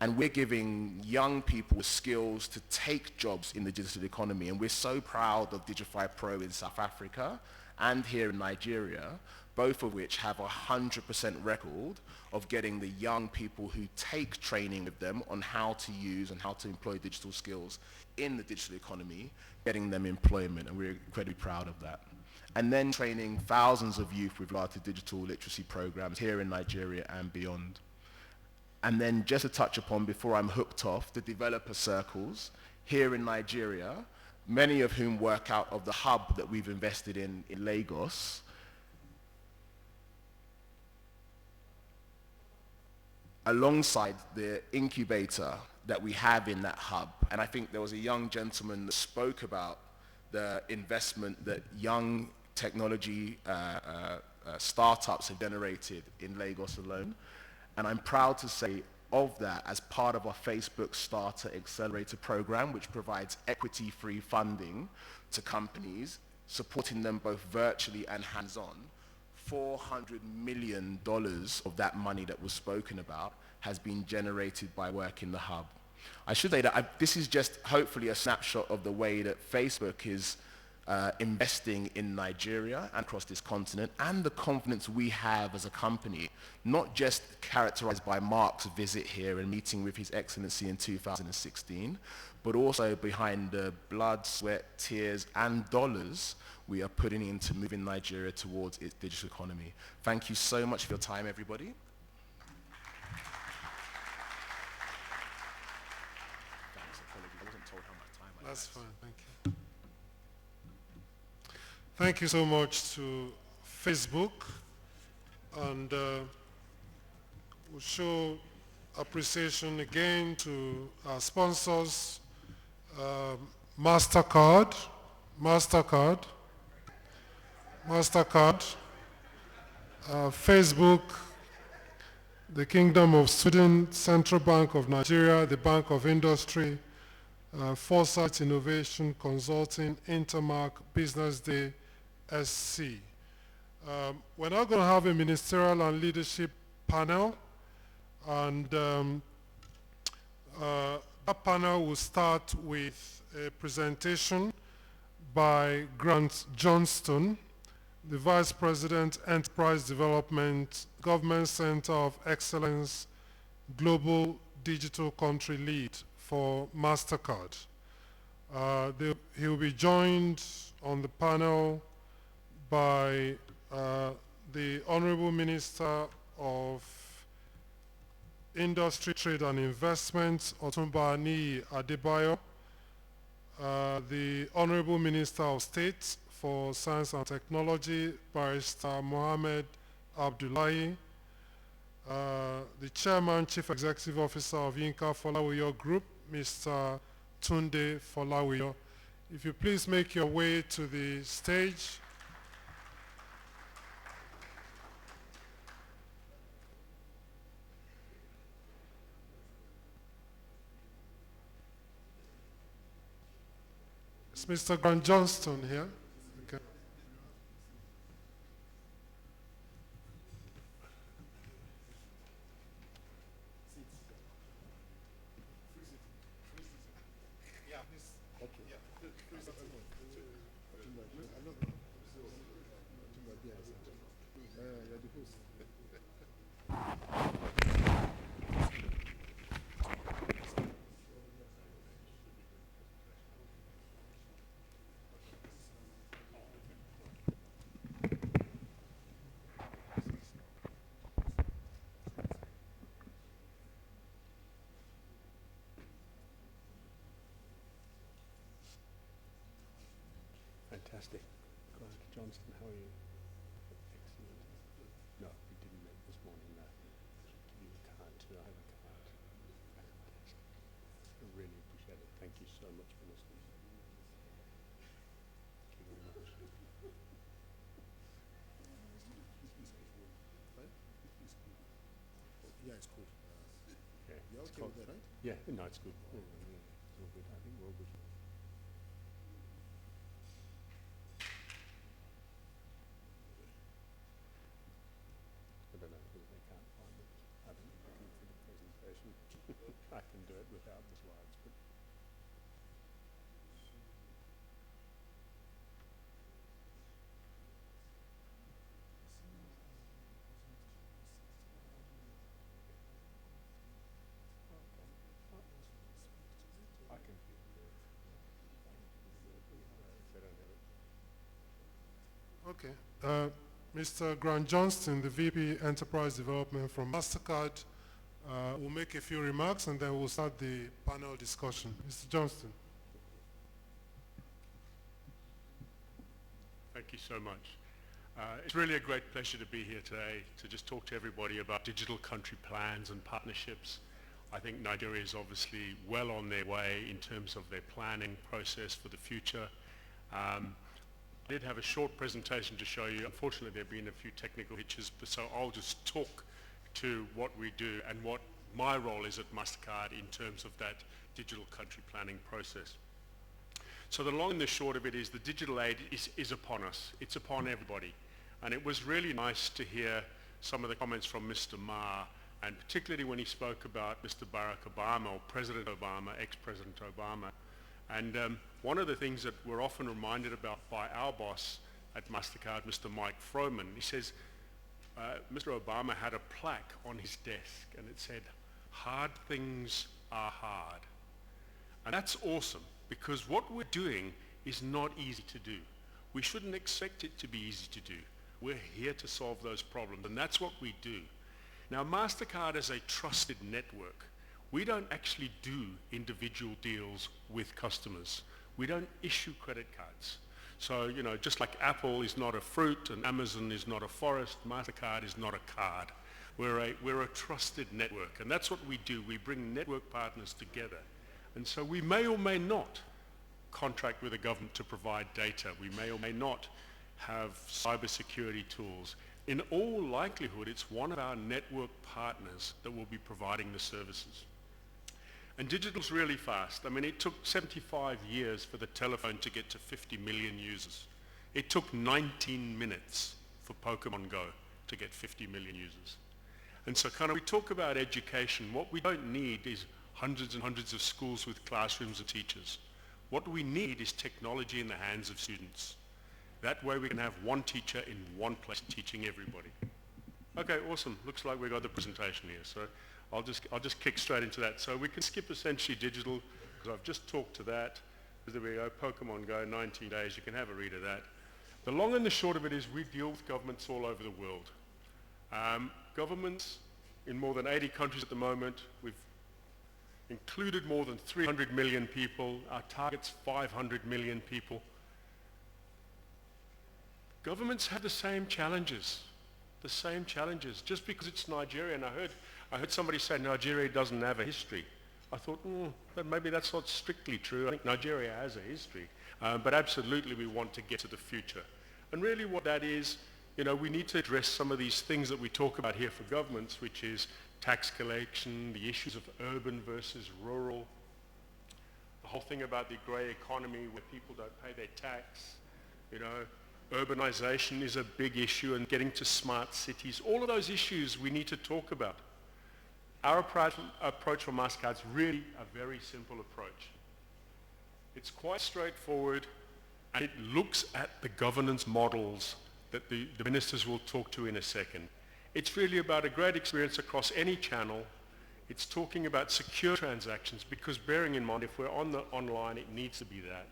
and we're giving young people skills to take jobs in the digital economy. And we're so proud of Digify Pro in South Africa and here in Nigeria, both of which have 100% record of getting the young people who take training with them on how to use and how to employ digital skills in the digital economy, getting them employment, and we're incredibly proud of that. And then training thousands of youth with regard to digital literacy programs here in Nigeria and beyond. And then just to touch upon, before I'm hooked off, the developer circles here in Nigeria, many of whom work out of the hub that we've invested in Lagos. Alongside the incubator that we have in that hub. And I think there was a young gentleman that spoke about the investment that young technology startups have generated in Lagos alone. And I'm proud to say of that, as part of our Facebook Starter Accelerator program, which provides equity-free funding to companies, supporting them both virtually and hands-on, $400 million of that money that was spoken about has been generated by work in the hub. I should say that this is just hopefully a snapshot of the way that Facebook is investing in Nigeria and across this continent, and the confidence we have as a company, not just characterized by Mark's visit here and meeting with His Excellency in 2016, but also behind the blood, sweat, tears, and dollars we are putting into moving Nigeria towards its digital economy. Thank you so much for your time, everybody. Thanks, apologies. I wasn't told how much time I had. That's fine, thank you. Thank you so much to Facebook, and we'll show appreciation again to our sponsors, MasterCard, Facebook, the Kingdom of Sweden, Central Bank of Nigeria, the Bank of Industry, Foresight Innovation Consulting, Intermark, Business Day, SC. We're now going to have a ministerial and leadership panel, and that panel will start with a presentation by Grant Johnston, the Vice President, Enterprise Development, Government Center of Excellence, Global Digital Country Lead for MasterCard. He will be joined on the panel by the Honorable Minister of Industry, Trade and Investment, Otunba Niyi Adebayo, the Honorable Minister of State for Science and Technology, Barrister Mohammed Abdullahi, the Chairman, Chief Executive Officer of Yinka Folawiyo Group, Mr. Tunde Folawiyo. If you please make your way to the stage. Is Mr. Grant Johnston here? Okay. Fantastic. Grant Johnston, how are you? Excellent. No, we didn't meet this morning, no. Give you a card too, I have a card. I really appreciate it. Thank you so much for listening. Thank you very much. Yeah, it's cool. Yeah, You're it's okay cool. with that, right? Yeah, no, it's good. Yeah, yeah, it's all good. I think we're all good. I don't know whether they can't find it. I don't know looking for the presentation. I can do it without the slides, but I can. They don't have it. Okay. Mr. Grant Johnston, the VP Enterprise Development from MasterCard, will make a few remarks and then we'll start the panel discussion. Mr. Johnston. Thank you so much. It's really a great pleasure to be here today to just talk to everybody about digital country plans and partnerships. I think Nigeria is obviously well on their way in terms of their planning process for the future. I did have a short presentation to show you. Unfortunately, there have been a few technical hitches, so I'll just talk to what we do and what my role is at MasterCard in terms of that digital country planning process. So the long and the short of it is the digital age is upon us. It's upon everybody. And it was really nice to hear some of the comments from Mr. Ma, and particularly when he spoke about Mr. Barack Obama, or President Obama, ex-President Obama. And one of the things that we're often reminded about by our boss at MasterCard, Mr. Mike Froman, he says, Mr. Obama had a plaque on his desk and it said, "Hard things are hard." And that's awesome, because what we're doing is not easy to do. We shouldn't expect it to be easy to do. We're here to solve those problems, and that's what we do. Now, MasterCard is a trusted network. We don't actually do individual deals with customers. We don't issue credit cards. So, you know, just like Apple is not a fruit and Amazon is not a forest, MasterCard is not a card. We're a trusted network, and that's what we do. We bring network partners together. And so we may or may not contract with the government to provide data. We may or may not have cybersecurity tools. In all likelihood, it's one of our network partners that will be providing the services. And digital's really fast. I mean, it took 75 years for the telephone to get to 50 million users. It took 19 minutes for Pokemon Go to get 50 million users. And so kind of we talk about education. What we don't need is hundreds and hundreds of schools with classrooms and teachers. What we need is technology in the hands of students. That way we can have one teacher in one place teaching everybody. Okay, awesome. Looks like we got the presentation here. So I'll just kick straight into that. So we can skip essentially digital, because I've just talked to that. There we go, Pokemon Go, 19 days. You can have a read of that. The long and the short of it is we deal with governments all over the world. Governments in more than 80 countries at the moment. We've included more than 300 million people. Our target's 500 million people. Governments have the same challenges. Just because it's Nigeria, and I heard somebody say Nigeria doesn't have a history. I thought, but maybe that's not strictly true. I think Nigeria has a history, but absolutely we want to get to the future. And really what that is, you know, we need to address some of these things that we talk about here for governments, which is tax collection, the issues of urban versus rural, the whole thing about the grey economy where people don't pay their tax, you know, urbanization is a big issue, and getting to smart cities. All of those issues we need to talk about. Our approach for MasterCard is really a very simple approach. It's quite straightforward, and it looks at the governance models that the ministers will talk to in a second. It's really about a great experience across any channel. It's talking about secure transactions, because bearing in mind, if we're on the online, it needs to be that.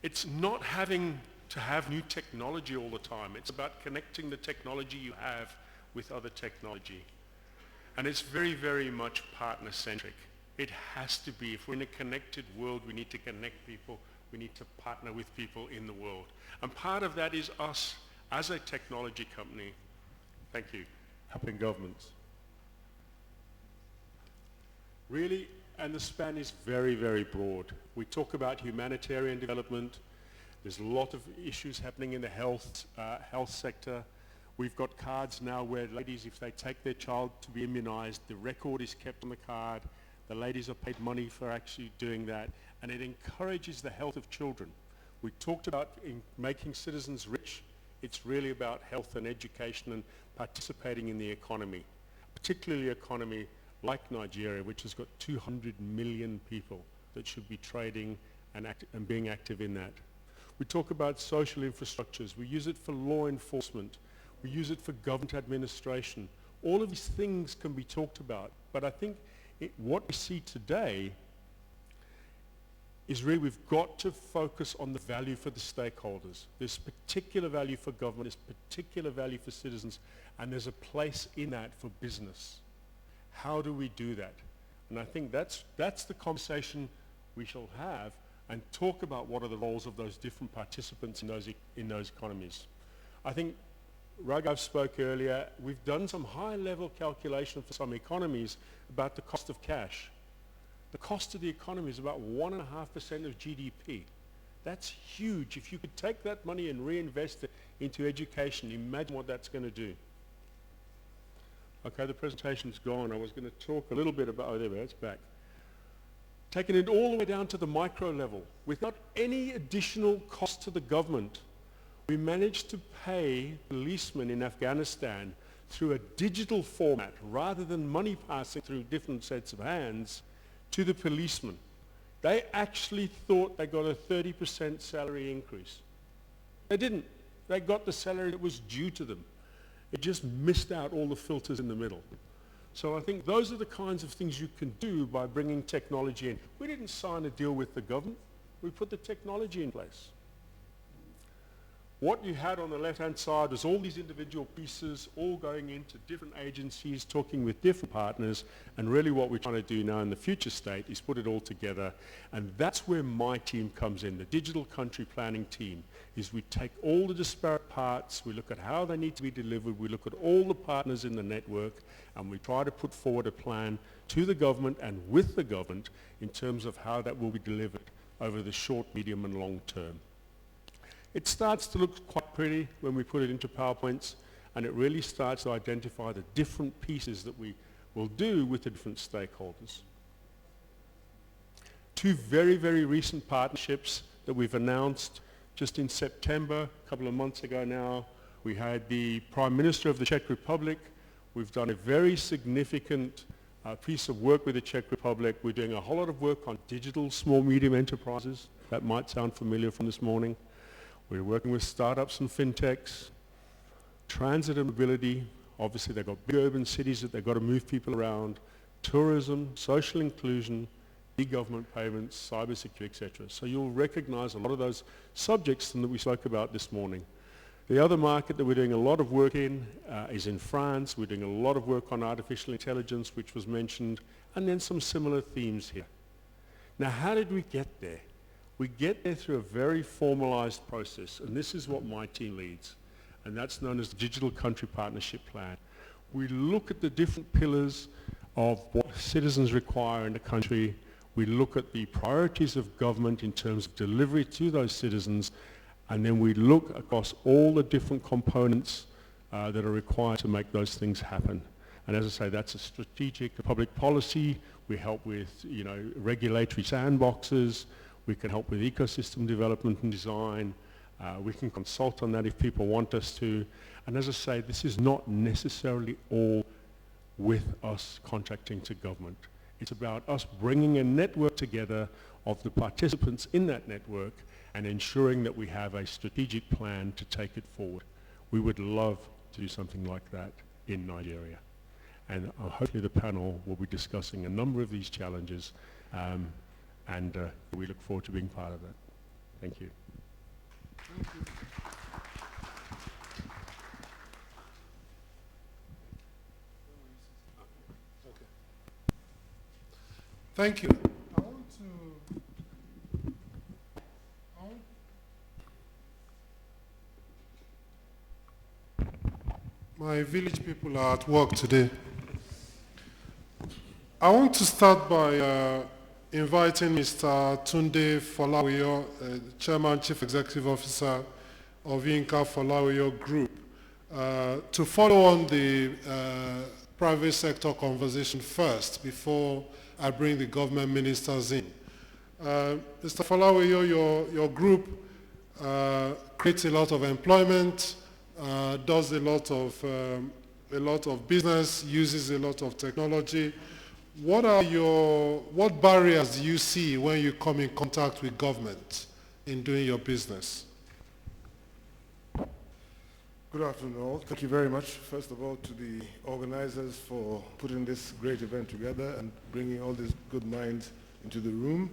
It's not having to have new technology all the time. It's about connecting the technology you have with other technology. And it's very, very much partner-centric. It has to be. If we're in a connected world, we need to connect people. We need to partner with people in the world. And part of that is us, as a technology company, thank you, helping governments. Really, and the span is very, very broad. We talk about humanitarian development. There's a lot of issues happening in the health sector. We've got cards now where ladies, if they take their child to be immunized, the record is kept on the card. The ladies are paid money for actually doing that, and it encourages the health of children. We talked about making citizens rich. It's really about health and education and participating in the economy, particularly an economy like Nigeria, which has got 200 million people that should be trading and being active in that. We talk about social infrastructures. We use it for law enforcement. We use it for government administration. All of these things can be talked about, but I think what we see today is really we've got to focus on the value for the stakeholders. There's particular value for government, there's particular value for citizens, and there's a place in that for business. How do we do that? And I think that's the conversation we shall have, and talk about what are the roles of those different participants in those economies. I think Raghav spoke earlier. We've done some high-level calculation for some economies about the cost of cash. The cost of the economy is about 1.5% of GDP. That's huge. If you could take that money and reinvest it into education, imagine what that's going to do. Okay, the presentation's gone. I was going to talk a little bit about, oh, there we go, it's back. Taking it all the way down to the micro level. Without any additional cost to the government, we managed to pay policemen in Afghanistan through a digital format, rather than money passing through different sets of hands, to the policemen. They actually thought they got a 30% salary increase. They didn't. They got the salary that was due to them. It just missed out all the filters in the middle. So I think those are the kinds of things you can do by bringing technology in. We didn't sign a deal with the government. We put the technology in place. What you had on the left-hand side was all these individual pieces all going into different agencies, talking with different partners, and really what we're trying to do now in the future state is put it all together, and that's where my team comes in, the digital country planning team, is we take all the disparate parts, we look at how they need to be delivered, we look at all the partners in the network, and we try to put forward a plan to the government and with the government in terms of how that will be delivered over the short, medium, and long term. It starts to look quite pretty when we put it into PowerPoints, and it really starts to identify the different pieces that we will do with the different stakeholders. Two very, very recent partnerships that we've announced just in September, a couple of months ago now. We had the Prime Minister of the Czech Republic. We've done a very significant piece of work with the Czech Republic. We're doing a whole lot of work on digital small, medium enterprises. That might sound familiar from this morning. We're working with startups and fintechs, transit and mobility. Obviously, they've got big urban cities that they've got to move people around, tourism, social inclusion, e-government payments, cybersecurity, etc. So you'll recognize a lot of those subjects that we spoke about this morning. The other market that we're doing a lot of work in is in France. We're doing a lot of work on artificial intelligence, which was mentioned, and then some similar themes here. Now, how did we get there? We get there through a very formalized process, and this is what my team leads, and that's known as the Digital Country Partnership Plan. We look at the different pillars of what citizens require in the country. We look at the priorities of government in terms of delivery to those citizens, and then we look across all the different components that are required to make those things happen. And as I say, that's a strategic public policy. We help with, regulatory sandboxes. We can help with ecosystem development and design. We can consult on that if people want us to. And as I say, this is not necessarily all with us contracting to government. It's about us bringing a network together of the participants in that network and ensuring that we have a strategic plan to take it forward. We would love to do something like that in Nigeria. And hopefully the panel will be discussing a number of these challenges, and we look forward to being part of that. Thank you. Thank you. Thank you. My village people are at work today. I want to start by inviting Mr. Tunde Folawiyo, Chairman, Chief Executive Officer of Yinka Folawiyo Group, to follow on the private sector conversation first before I bring the government ministers in. Mr. Folawiyo, your group creates a lot of employment, does a lot of business, uses a lot of technology. What barriers do you see when you come in contact with government in doing your business? Good afternoon all. Thank you very much, first of all, to the organizers for putting this great event together and bringing all these good minds into the room,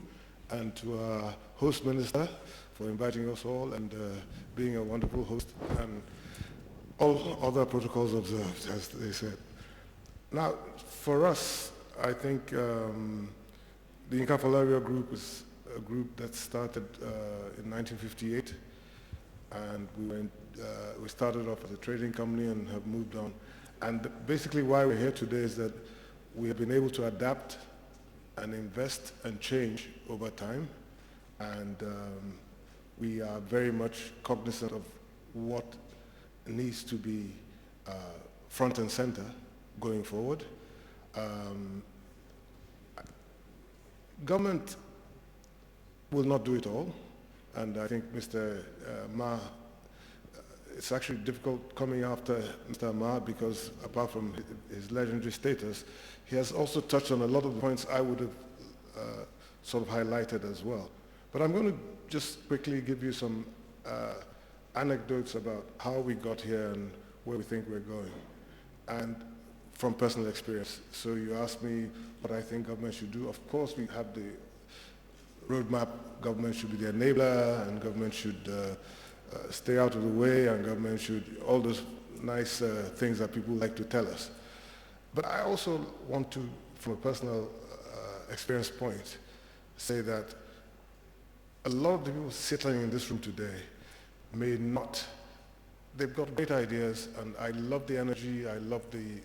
and to our host minister for inviting us all and being a wonderful host, and all other protocols observed, as they said. Now, for us, I think the Yinka Folawiyo Group is a group that started in 1958, and we started off as a trading company and have moved on. And basically why we're here today is that we have been able to adapt and invest and change over time. And We are very much cognizant of what needs to be front and center going forward. Government will not do it all, and I think Mr. Ma, it's actually difficult coming after Mr. Ma because apart from his legendary status, he has also touched on a lot of the points I would have sort of highlighted as well. But I'm going to just quickly give you some anecdotes about how we got here and where we think we're going, and from personal experience. So you asked me what I think government should do. Of course, we have the roadmap. Government should be the enabler, and government should stay out of the way, and government should, all those nice things that people like to tell us. But I also want to, from a personal experience point, say that a lot of the people sitting in this room today may not, they've got great ideas, and I love the energy, I love the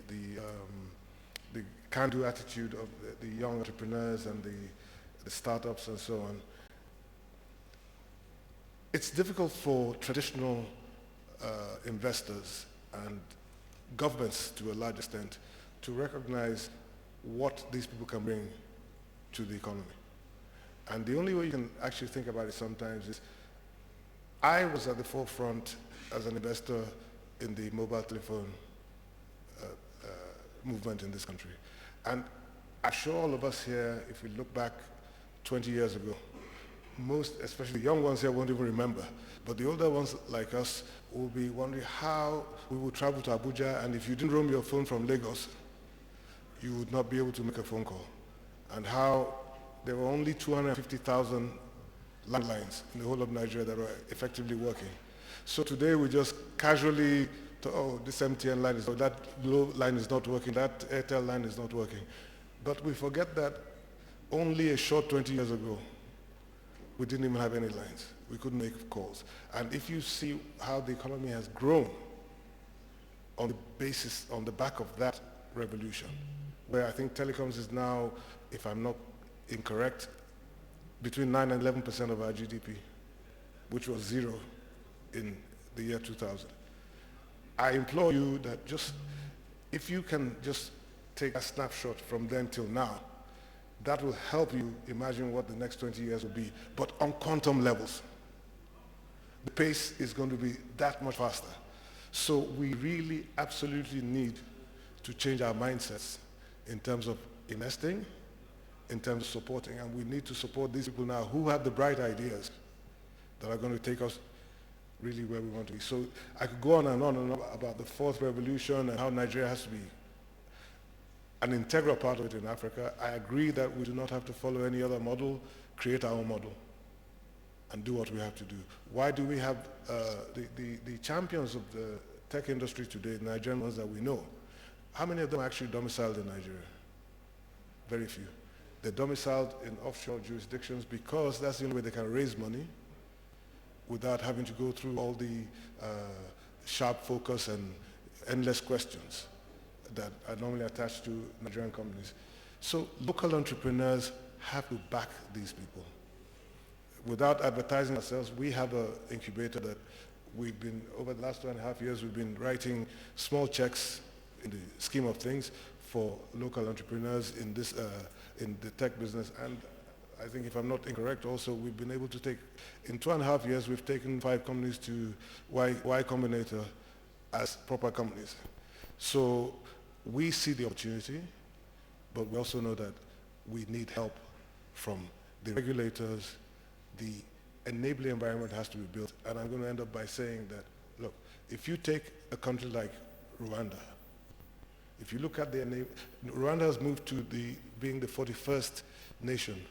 can-do attitude of the young entrepreneurs and the startups and so on. It's difficult for traditional investors and governments to a large extent to recognize what these people can bring to the economy. And the only way you can actually think about it sometimes is, I was at the forefront as an investor in the mobile telephone movement in this country. And I'm sure all of us here, if we look back 20 years ago, most, especially the young ones here, won't even remember. But the older ones like us will be wondering how we would travel to Abuja, and if you didn't roam your phone from Lagos, you would not be able to make a phone call. And how there were only 250,000 landlines in the whole of Nigeria that were effectively working. So today we just casually, oh, this MTN line is, that Glo line is not working, that Airtel line is not working. But we forget that only a short 20 years ago, we didn't even have any lines. We couldn't make calls. And if you see how the economy has grown on the basis, on the back of that revolution, where I think telecoms is now, if I'm not incorrect, between 9 and 11% of our GDP, which was zero in the year 2000. I implore you that just, if you can just take a snapshot from then till now, that will help you imagine what the next 20 years will be, but on quantum levels. The pace is going to be that much faster. So we really absolutely need to change our mindsets in terms of investing, in terms of supporting, and we need to support these people now who have the bright ideas that are going to take us really where we want to be. So I could go on and on about the fourth revolution and how Nigeria has to be an integral part of it in Africa. I agree that we do not have to follow any other model, create our own model and do what we have to do. Why do we have the champions of the tech industry today, the Nigerian ones that we know, how many of them are actually domiciled in Nigeria? Very few. They're domiciled in offshore jurisdictions because that's the only way they can raise money without having to go through all the sharp focus and endless questions that are normally attached to Nigerian companies. So local entrepreneurs have to back these people. Without advertising ourselves, we have an incubator that we've been, over the last 2.5 years, we've been writing small checks in the scheme of things for local entrepreneurs in this, in the tech business. And I think if I'm not incorrect also, we've been able to take, in 2.5 years, we've taken 5 companies to Y Combinator as proper companies. So we see the opportunity, but we also know that we need help from the regulators. The enabling environment has to be built. And I'm going to end up by saying that, look, if you take a country like Rwanda, if you look at the, Rwanda has moved to being the 41st nation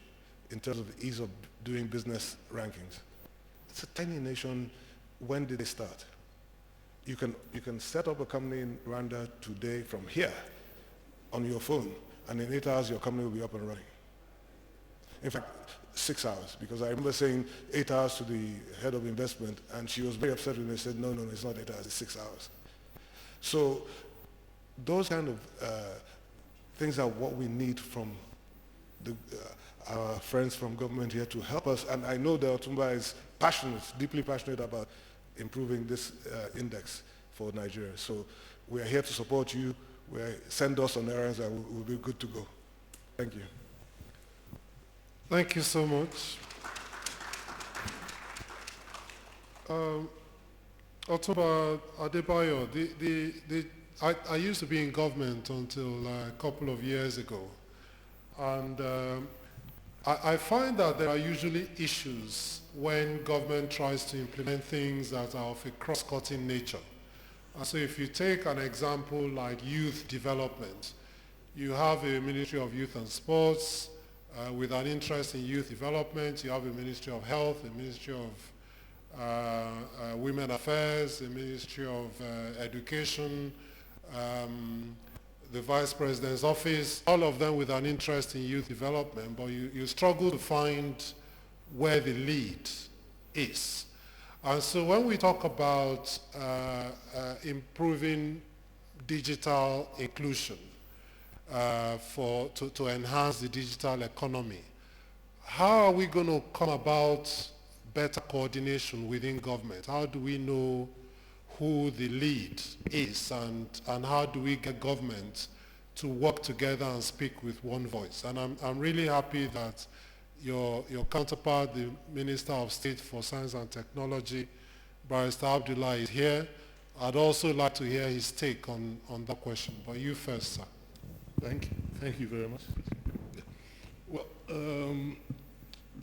in terms of ease of doing business rankings. It's a tiny nation. When did they start? You can set up a company in Rwanda today from here on your phone, and in 8 hours your company will be up and running. In fact, 6 hours, because I remember saying 8 hours to the head of investment, and she was very upset when they said, no, it's not 8 hours, it's 6 hours. So those kind of things are what we need from our friends from government here to help us. And I know that Otumba is passionate, deeply passionate about improving this index for Nigeria. So we are here to support you. Send us on errands and we'll be good to go. Thank you. Thank you so much. Otumba Adebayo, I used to be in government until a couple of years ago. And I find that there are usually issues when government tries to implement things that are of a cross-cutting nature. So if you take an example like youth development, you have a Ministry of Youth and Sports with an interest in youth development. You have a Ministry of Health, a Ministry of Women Affairs, a Ministry of Education, the Vice President's office, all of them with an interest in youth development, but you struggle to find where the lead is. And so when we talk about improving digital inclusion to enhance the digital economy, how are we going to come about better coordination within government? How do we know who the lead is, and how do we get government to work together and speak with one voice? And I'm really happy that your counterpart, the Minister of State for Science and Technology, Barrister Abdullah, is here. I'd also like to hear his take on that question. But you first, sir. Thank you. Thank you very much. Yeah. Well,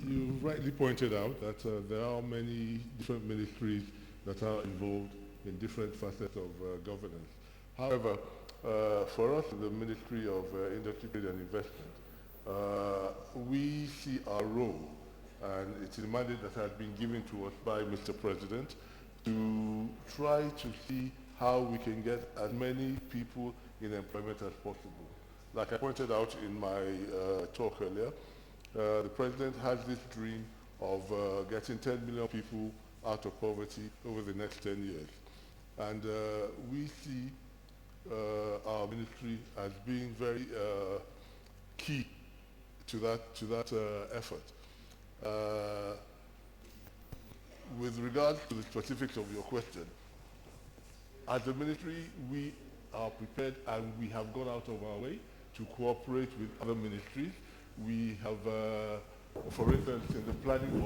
you rightly pointed out that there are many different ministries that are involved in different facets of governance. However, for us, the Ministry of Industry, Trade and Investment, we see our role, and it's a mandate that has been given to us by Mr. President, to try to see how we can get as many people in employment as possible. Like I pointed out in my talk earlier, the President has this dream of getting 10 million people out of poverty over the next 10 years. And we see our ministry as being very key to that effort. With regard to the specifics of your question, as a ministry, we are prepared and we have gone out of our way to cooperate with other ministries. We have, for instance, in the planning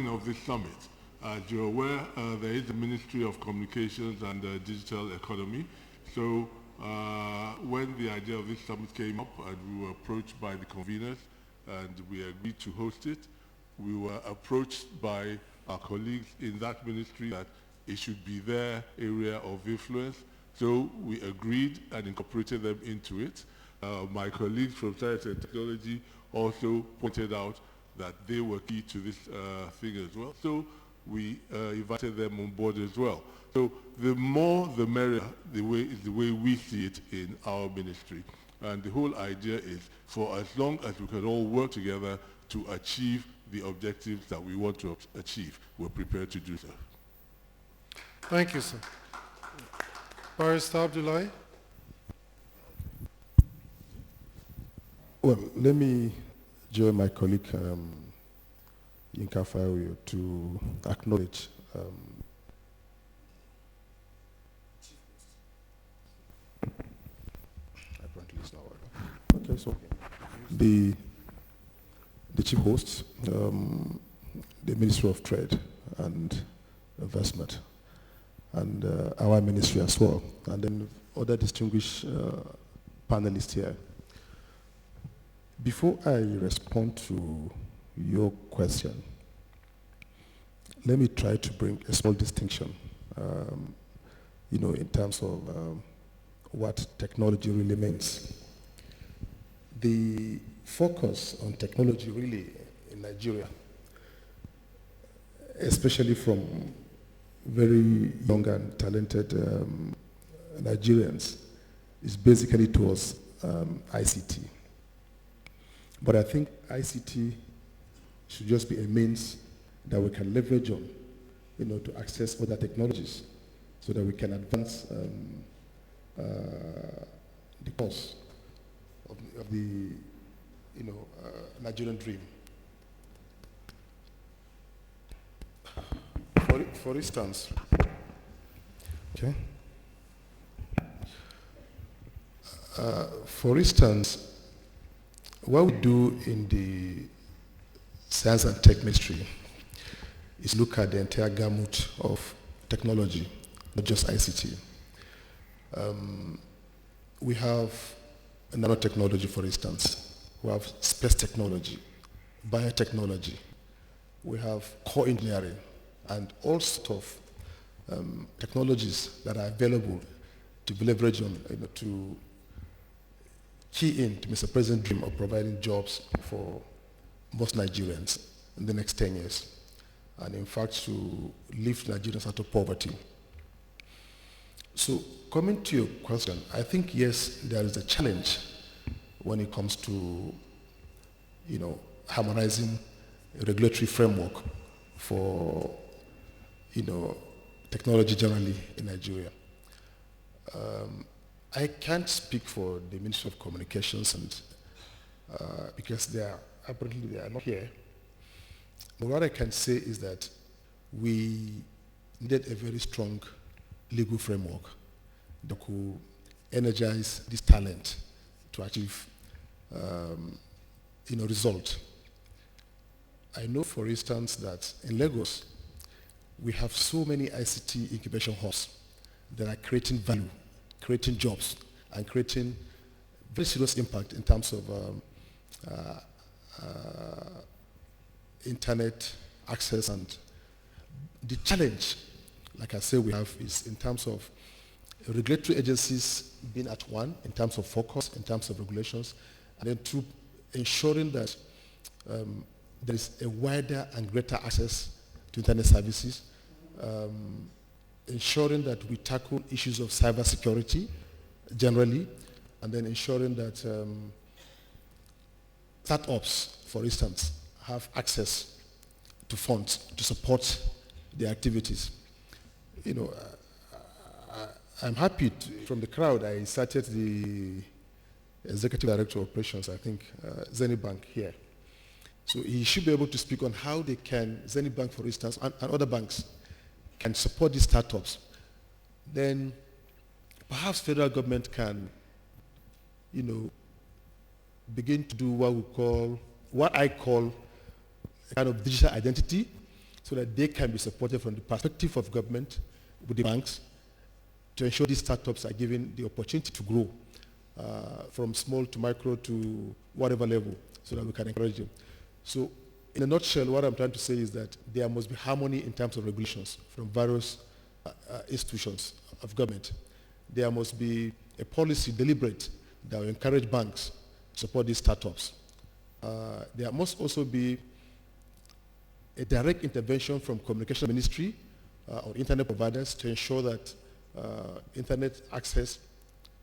of this summit, as you're aware, there is the Ministry of Communications and Digital Economy. So when the idea of this summit came up and we were approached by the conveners and we agreed to host it, we were approached by our colleagues in that ministry that it should be their area of influence. So we agreed and incorporated them into it. My colleagues from Science and Technology also pointed out that they were key to this thing as well. So we invited them on board as well. So the more the merrier is the way we see it in our ministry. And the whole idea is for as long as we can all work together to achieve the objectives that we want to achieve, we're prepared to do so. Thank you, sir. Barrister Abdullah. Well, let me join my colleague Yinka Fayo to acknowledge apparently it's not working. Okay, so the chief hosts, the Ministry of Trade and Investment, and our ministry as well, and then other distinguished panelists here. Before I respond to your question, let me try to bring a small distinction, in terms of what technology really means. The focus on technology really in Nigeria, especially from very young and talented Nigerians, is basically towards ICT. But I think ICT should just be a means that we can leverage on, to access other technologies so that we can advance the cause of the Nigerian dream. For instance, okay. For instance, what we do in the science and tech ministry is look at the entire gamut of technology, not just ICT. We have nanotechnology, for instance. We have space technology, biotechnology. We have core engineering, and all sorts of technologies that are available to be leveraged on, to key in to Mr. President's dream of providing jobs for most Nigerians in the next 10 years. And in fact, to lift Nigerians out of poverty. So coming to your question, I think, yes, there is a challenge when it comes to, harmonizing a regulatory framework for, technology generally in Nigeria. I can't speak for the Ministry of Communications and because apparently they are not here. But what I can say is that we needed a very strong legal framework that could energize this talent to achieve result. I know, for instance, that in Lagos, we have so many ICT incubation hubs that are creating value, creating jobs, and creating very serious impact in terms of internet access. And the challenge, like I said, we have is in terms of regulatory agencies being at one, in terms of focus, in terms of regulations, and then two, ensuring that there is a wider and greater access to internet services, ensuring that we tackle issues of cybersecurity generally, and then ensuring that startups, for instance, have access to funds to support their activities. I'm happy from the crowd. I cited the Executive Director of Operations, I think, Zenith Bank here. So he should be able to speak on how they can, Zenith Bank, for instance, and other banks, can support these startups. Then perhaps federal government can, begin to do what I call a kind of digital identity, so that they can be supported from the perspective of government with the banks to ensure these startups are given the opportunity to grow from small to micro to whatever level, so that we can encourage them. So in a nutshell, what I'm trying to say is that there must be harmony in terms of regulations from various institutions of government. There must be a policy deliberate that will encourage banks to support these startups. There must also be a direct intervention from Communication Ministry or internet providers to ensure that internet access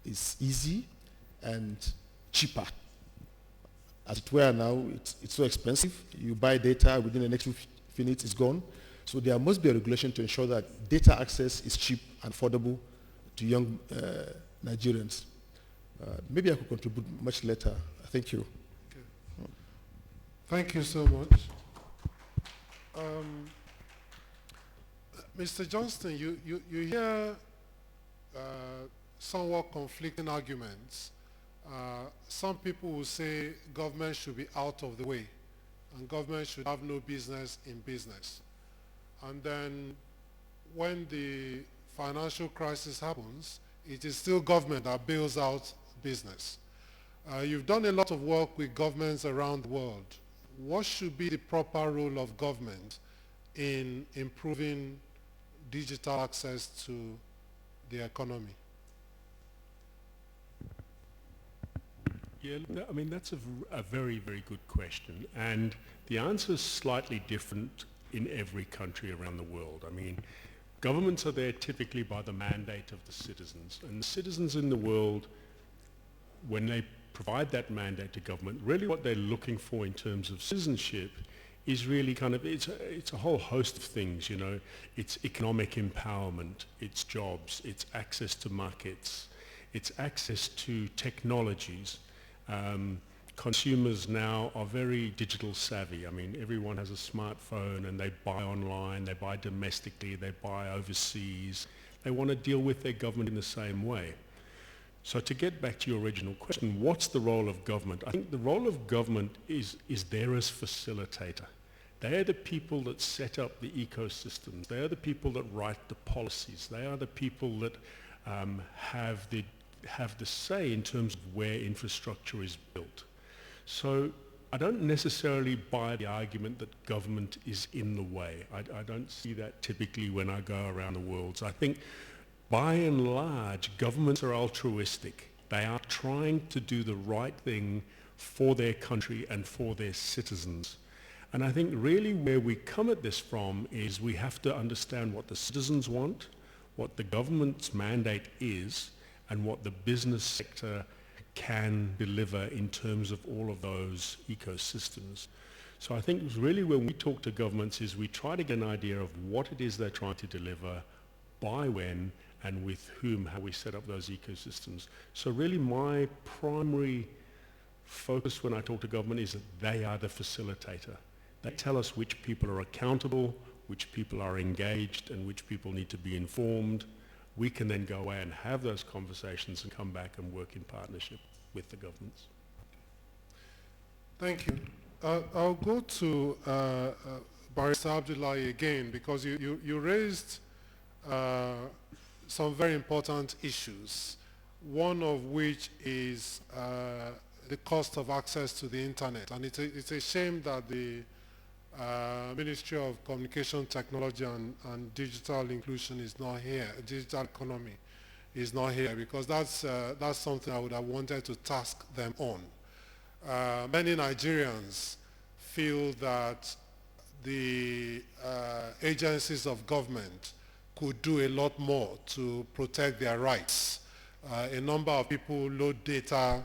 is easy and cheaper. As it were now, it's so expensive. You buy data, within the next few minutes it's gone. So there must be a regulation to ensure that data access is cheap and affordable to young Nigerians. Maybe I could contribute much later. Thank you. Okay. Thank you so much. Mr. Johnston, you hear somewhat conflicting arguments. Some people will say government should be out of the way and government should have no business in business. And then when the financial crisis happens, it is still government that bails out business. You've done a lot of work with governments around the world. What should be the proper role of government in improving digital access to the economy? Yeah, I mean, that's a very, very good question. And the answer is slightly different in every country around the world. I mean, governments are there typically by the mandate of the citizens. And the citizens in the world, when they provide that mandate to government, really what they're looking for in terms of citizenship is really kind of, it's a whole host of things, It's economic empowerment, it's jobs, it's access to markets, it's access to technologies. Consumers now are very digital savvy. I mean, everyone has a smartphone and they buy online, they buy domestically, they buy overseas. They want to deal with their government in the same way. So to get back to your original question, what's the role of government? I think the role of government is there as facilitator. They are the people that set up the ecosystems. They are the people that write the policies. They are the people that have the say in terms of where infrastructure is built. So I don't necessarily buy the argument that government is in the way. I don't see that typically when I go around the world. So I think by and large, governments are altruistic. They are trying to do the right thing for their country and for their citizens. And I think really where we come at this from is we have to understand what the citizens want, what the government's mandate is, and what the business sector can deliver in terms of all of those ecosystems. So I think really when we talk to governments is we try to get an idea of what it is they're trying to deliver, by when, and with whom, how we set up those ecosystems. So really my primary focus when I talk to government is that they are the facilitator. They tell us which people are accountable, which people are engaged, and which people need to be informed. We can then go away and have those conversations and come back and work in partnership with the governments. Thank you. I'll go to Barrister Abdullahi again, because you raised some very important issues, one of which is the cost of access to the internet. And it's a shame that the Ministry of Communication Technology and Digital Inclusion is not here, digital economy is not here, because that's something I would have wanted to task them on. Many Nigerians feel that the agencies of government could do a lot more to protect their rights. A number of people load data,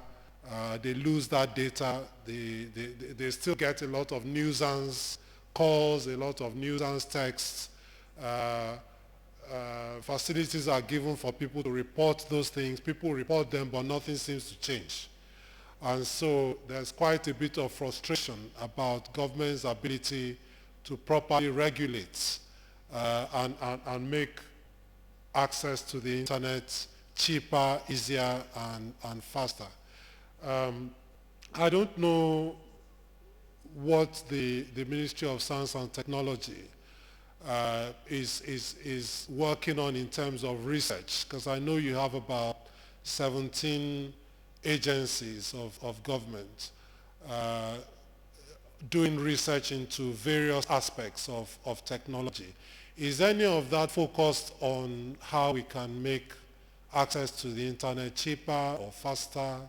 they lose that data, they still get a lot of nuisance calls, a lot of nuisance texts. Facilities are given for people to report those things. People report them, but nothing seems to change. And so there's quite a bit of frustration about government's ability to properly regulate and make access to the internet cheaper, easier, and faster. I don't know what the Ministry of Science and Technology is working on in terms of research, because I know you have about 17 agencies of government doing research into various aspects of technology. Is any of that focused on how we can make access to the internet cheaper or faster?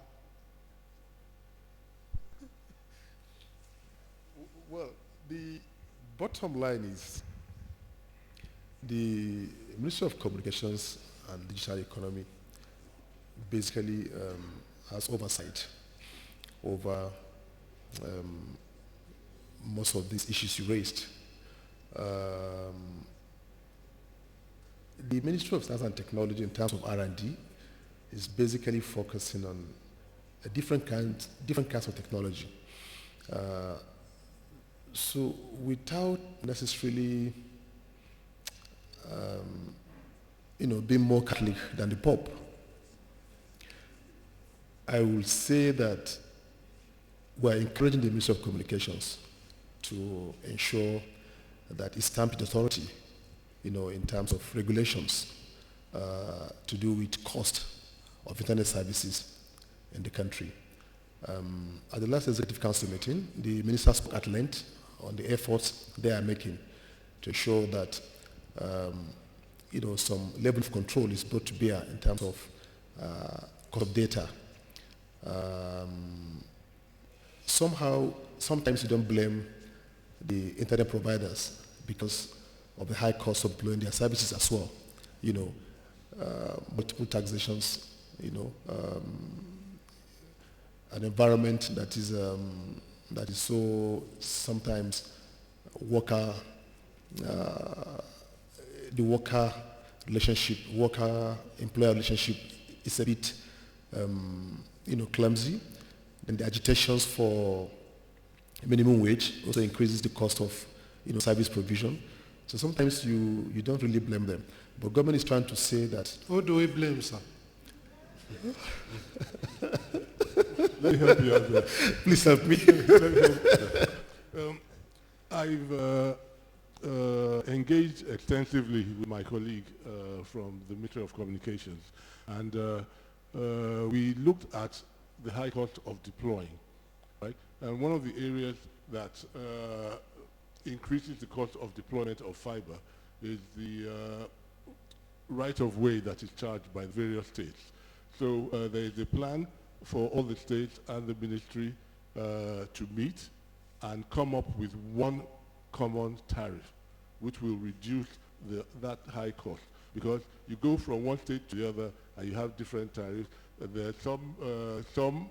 Well, the bottom line is the Ministry of Communications and Digital Economy basically has oversight over most of these issues you raised. The Ministry of Science and Technology in terms of R&D is basically focusing on different kinds of technology. So without necessarily being more Catholic than the Pope, I will say that we're encouraging the Ministry of Communications to ensure that it stamps its authority, in terms of regulations to do with cost of internet services in the country. At the last Executive Council meeting, the minister spoke at length on the efforts they are making to ensure that some level of control is brought to bear in terms of cost of data. Sometimes you don't blame the internet providers because of the high cost of deploying their services as well. Multiple taxations, an environment that is so sometimes the worker-employer relationship is a bit clumsy. And the agitations for minimum wage also increases the cost of service provision. So sometimes you don't really blame them. But government is trying to say that... Who do we blame, sir? Let me help you out there. Please help me. I've engaged extensively with my colleague from the Ministry of Communications, and we looked at the high cost of deploying, right? And one of the areas that increases the cost of deployment of fiber is the right-of-way that is charged by various states. So there is a plan for all the states and the ministry to meet and come up with one common tariff, which will reduce that high cost. Because you go from one state to the other and you have different tariffs. There are some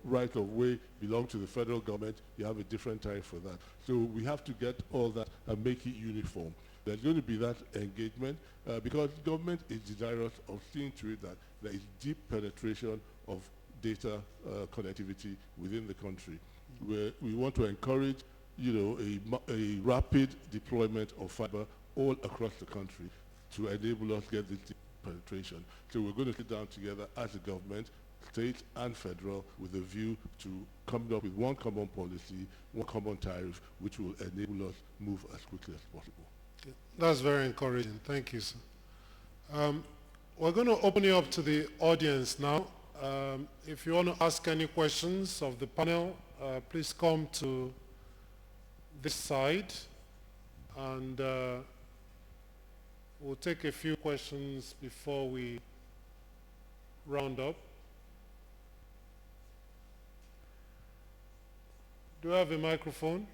right-of-way belong to the federal government. You have a different tariff for that. So we have to get all that and make it uniform. There's going to be that engagement because government is desirous of seeing to it that there is deep penetration of data connectivity within the country. We want to encourage, a rapid deployment of fiber all across the country to enable us to get this deep penetration. So we're going to sit down together as a government, state and federal, with a view to coming up with one common policy, one common tariff, which will enable us move as quickly as possible. That's very encouraging. Thank you, sir. We're going to open it up to the audience now. If you want to ask any questions of the panel, please come to this side, and we'll take a few questions before we round up. Do I have a microphone?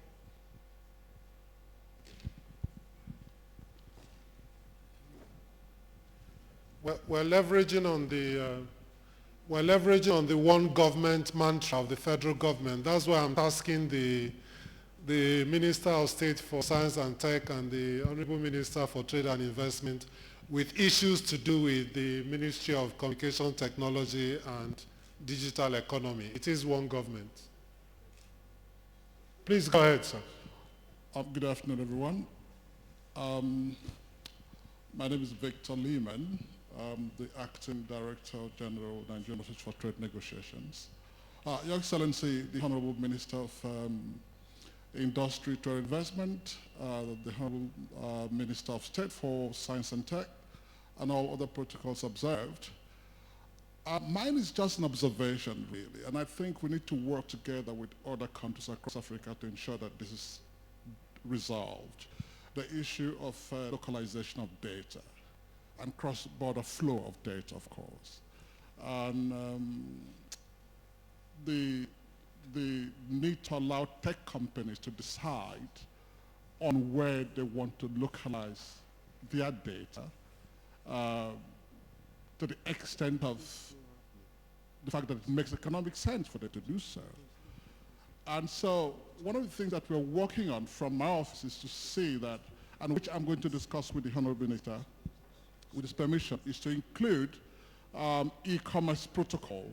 We're leveraging on the one government mantra of the federal government. That's why I'm asking the Minister of State for Science and Tech and the Honorable Minister for Trade and Investment with issues to do with the Ministry of Communication Technology and Digital Economy. It is one government. Please go ahead, sir. Good afternoon, everyone. My name is Victor Lehman. I'm the Acting Director General, Nigerian Office for Trade Negotiations. Your Excellency, the Honorable Minister of Industry, Trade, Investment, the Honorable Minister of State for Science and Tech, and all other protocols observed. Mine is just an observation, really, and I think we need to work together with other countries across Africa to ensure that this is resolved. The issue of localization of data and cross-border flow of data, of course. And the need to allow tech companies to decide on where they want to localize their data to the extent of the fact that it makes economic sense for them to do so. And so one of the things that we're working on from my office is to see that, and which I'm going to discuss with the Honorable Minister, with his permission, is to include e-commerce protocol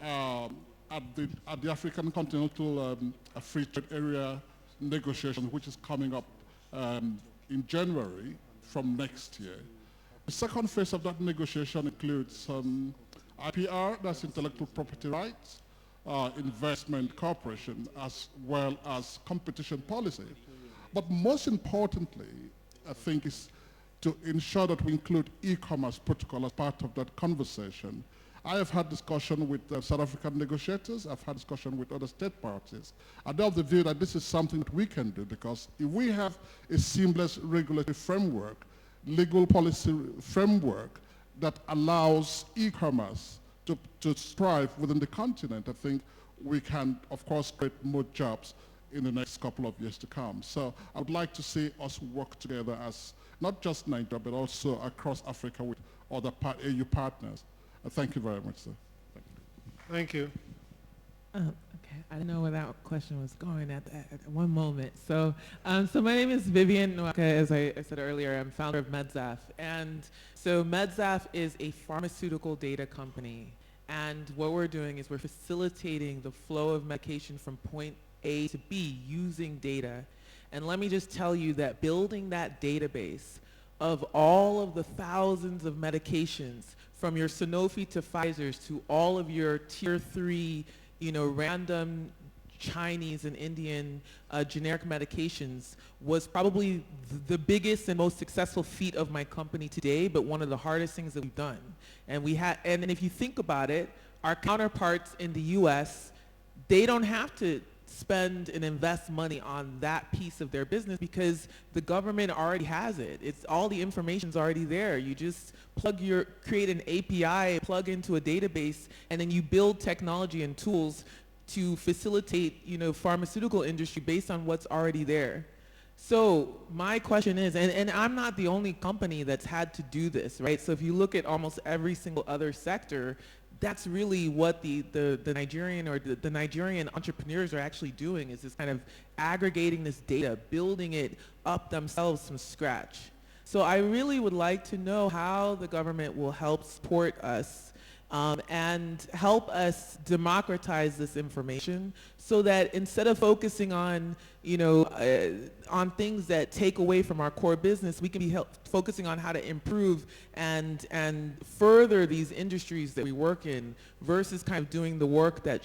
at the African Continental Free Trade Area negotiation, which is coming up in January from next year. The second phase of that negotiation includes IPR, that's intellectual property rights, investment cooperation, as well as competition policy. But most importantly, I think, is to ensure that we include e-commerce protocol as part of that conversation. I have had discussion with South African negotiators, I've had discussion with other state parties, and they're of the view that this is something that we can do, because if we have a seamless regulatory framework, legal policy framework that allows e-commerce to strive within the continent, I think we can, of course, create more jobs in the next couple of years to come. So I would like to see us work together as not just Nigeria, but also across Africa with other AU partners. Thank you very much, sir. Thank you. Okay, I didn't know where that question was going at one moment. So, so my name is Vivian Nwaka. As I said earlier, I'm founder of MedZaf. And so MedZaf is a pharmaceutical data company. And what we're doing is we're facilitating the flow of medication from point A to B using data. And let me just tell you that building that database of all of the thousands of medications, from your Sanofi to Pfizer's to all of your tier 3, random Chinese and Indian generic medications, was probably the biggest and most successful feat of my company today, but one of the hardest things that we've done. And if you think about it, our counterparts in the US, they don't have to spend and invest money on that piece of their business because the government already has it. It's all the information's already there. You just create an API, plug into a database, and then you build technology and tools to facilitate, pharmaceutical industry based on what's already there. So my question is, and I'm not the only company that's had to do this, right? So if you look at almost every single other sector, that's really what the Nigerian or the Nigerian entrepreneurs are actually doing, is this kind of aggregating this data, building it up themselves from scratch. So I really would like to know how the government will help support us and help us democratize this information so that instead of focusing on, on things that take away from our core business, we can be focusing on how to improve and further these industries that we work in versus kind of doing the work that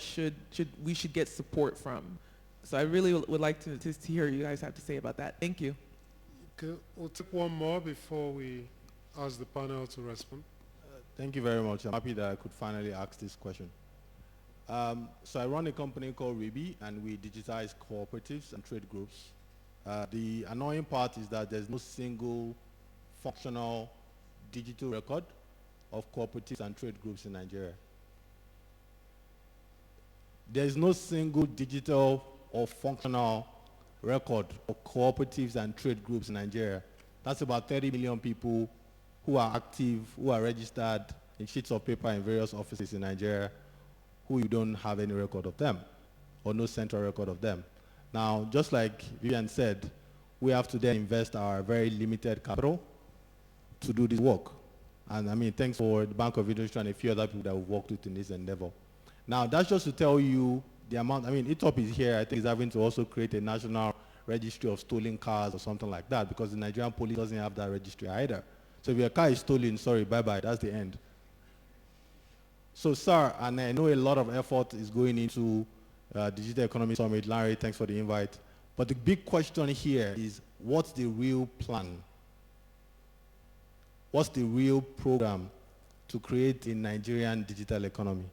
we should get support from. So I really would like to hear what you guys have to say about that. Thank you. Okay, we'll take one more before we ask the panel to respond. Thank you very much. I'm happy that I could finally ask this question. So I run a company called RIBI, and we digitize cooperatives and trade groups. The annoying part is that there's no single functional digital record of cooperatives and trade groups in Nigeria. There's no single digital or functional record of cooperatives and trade groups in Nigeria. That's about 30 million people who are active, who are registered in sheets of paper in various offices in Nigeria, who you don't have any record of them, or no central record of them. Now, just like Vivian said, we have to then invest our very limited capital to do this work. And I mean, thanks for the Bank of Industry and a few other people that we've worked with in this endeavor. Now, that's just to tell you the amount. I mean, ITOP is here, I think, is having to also create a national registry of stolen cars or something like that, because the Nigerian police doesn't have that registry either. So if your car is stolen, sorry, bye-bye, that's the end. So, sir, and I know a lot of effort is going into Digital Economy Summit. Larry, thanks for the invite. But the big question here is, what's the real plan? What's the real program to create a Nigerian digital economy?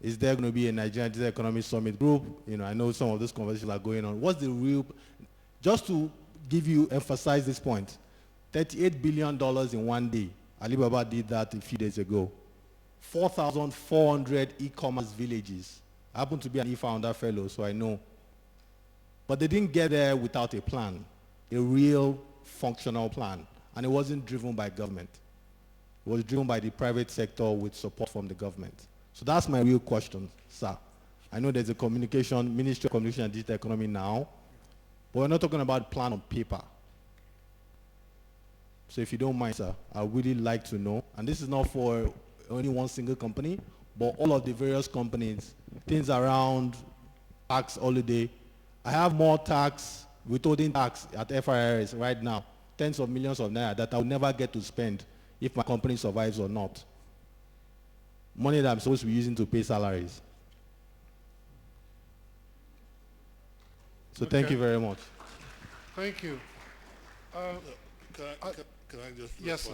Is there going to be a Nigerian Digital Economy Summit group? I know some of those conversations are going on. What's the real, just to emphasize this point, $38 billion in one day. Alibaba did that a few days ago. 4,400 e-commerce villages. I happen to be an e-founder fellow, so I know. But they didn't get there without a plan, a real functional plan. And it wasn't driven by government. It was driven by the private sector with support from the government. So that's my real question, sir. I know there's a Ministry of Communication and Digital Economy now, but we're not talking about plan on paper. So if you don't mind, sir, I would really like to know, and this is not for only one single company, but all of the various companies, things around tax holiday. I have more tax, withholding tax at FIRS right now, tens of millions of naira that I will never get to spend if my company survives or not. Money that I'm supposed to be using to pay salaries. So thank you very much. Thank you. Can I just yes, sir.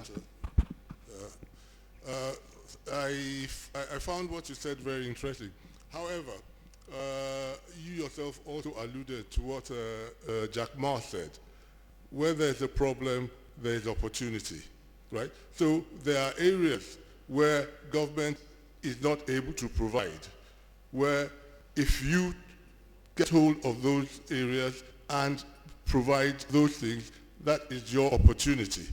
I found what you said very interesting. However, you yourself also alluded to what Jack Ma said. Where there's a problem, there's opportunity, right? So there are areas where government is not able to provide, where if you get hold of those areas and provide those things, that is your opportunity.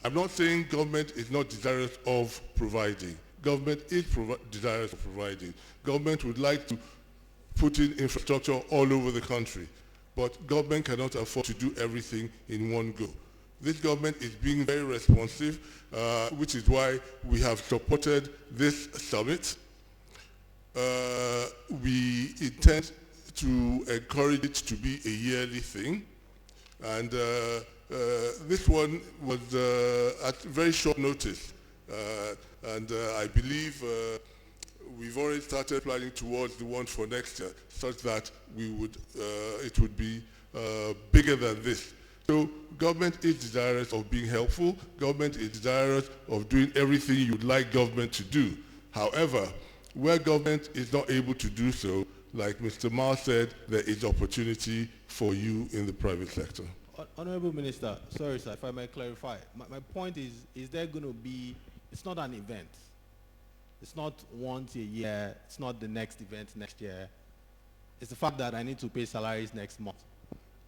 I'm not saying government is not desirous of providing. Government is desirous of providing. Government would like to put in infrastructure all over the country, but government cannot afford to do everything in one go. this government is being very responsive, which is why we have supported this summit. We intend to encourage it to be a yearly thing. And this one was at very short notice. I believe we've already started planning towards the one for next year, such that it would be bigger than this. So government is desirous of being helpful. Government is desirous of doing everything you'd like government to do. However, where government is not able to do so, like Mr. Mao said, there is opportunity for you in the private sector. Honorable Minister, sorry sir, if I may clarify. My point is there going to be, it's not an event. It's not once a year, it's not the next event next year. It's the fact that I need to pay salaries next month.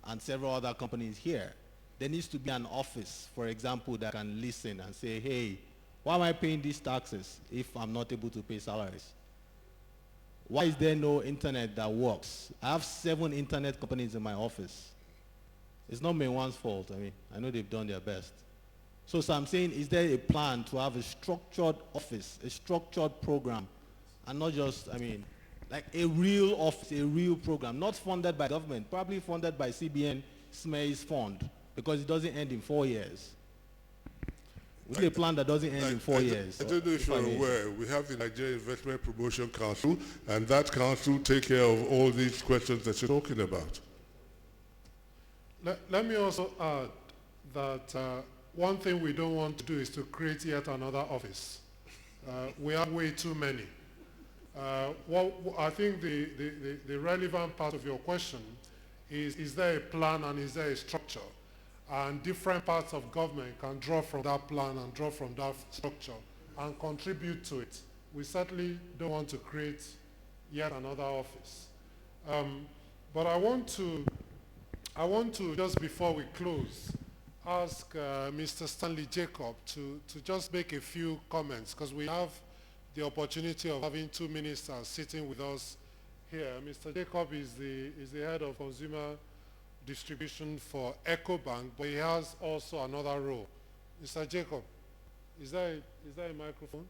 And several other companies here. There needs to be an office, for example, that can listen and say, hey, why am I paying these taxes if I'm not able to pay salaries? Why is there no internet that works? I have 7 internet companies in my office. It's not Mainone's fault. I know they've done their best. So I'm saying, is there a plan to have a structured office, a structured program, and not just, like a real office, a real program, not funded by government, probably funded by CBN SME's fund, because it doesn't end in 4 years. We need a plan that doesn't end in 4 years. I don't know if you're aware, we have the Nigeria Investment Promotion Council, and that council take care of all these questions that you're talking about. Let me also add that one thing we don't want to do is to create yet another office. We have way too many. I think the relevant part of your question is there a plan and is there a structure? And different parts of government can draw from that plan and draw from that structure and contribute to it. We certainly don't want to create yet another office. But I want to, just before we close, ask Mr. Stanley Jacob to just make a few comments, because we have the opportunity of having 2 ministers sitting with us here. Mr. Jacob is the head of consumer distribution for EcoBank, but he has also another role. Mr. Jacob, is there a microphone?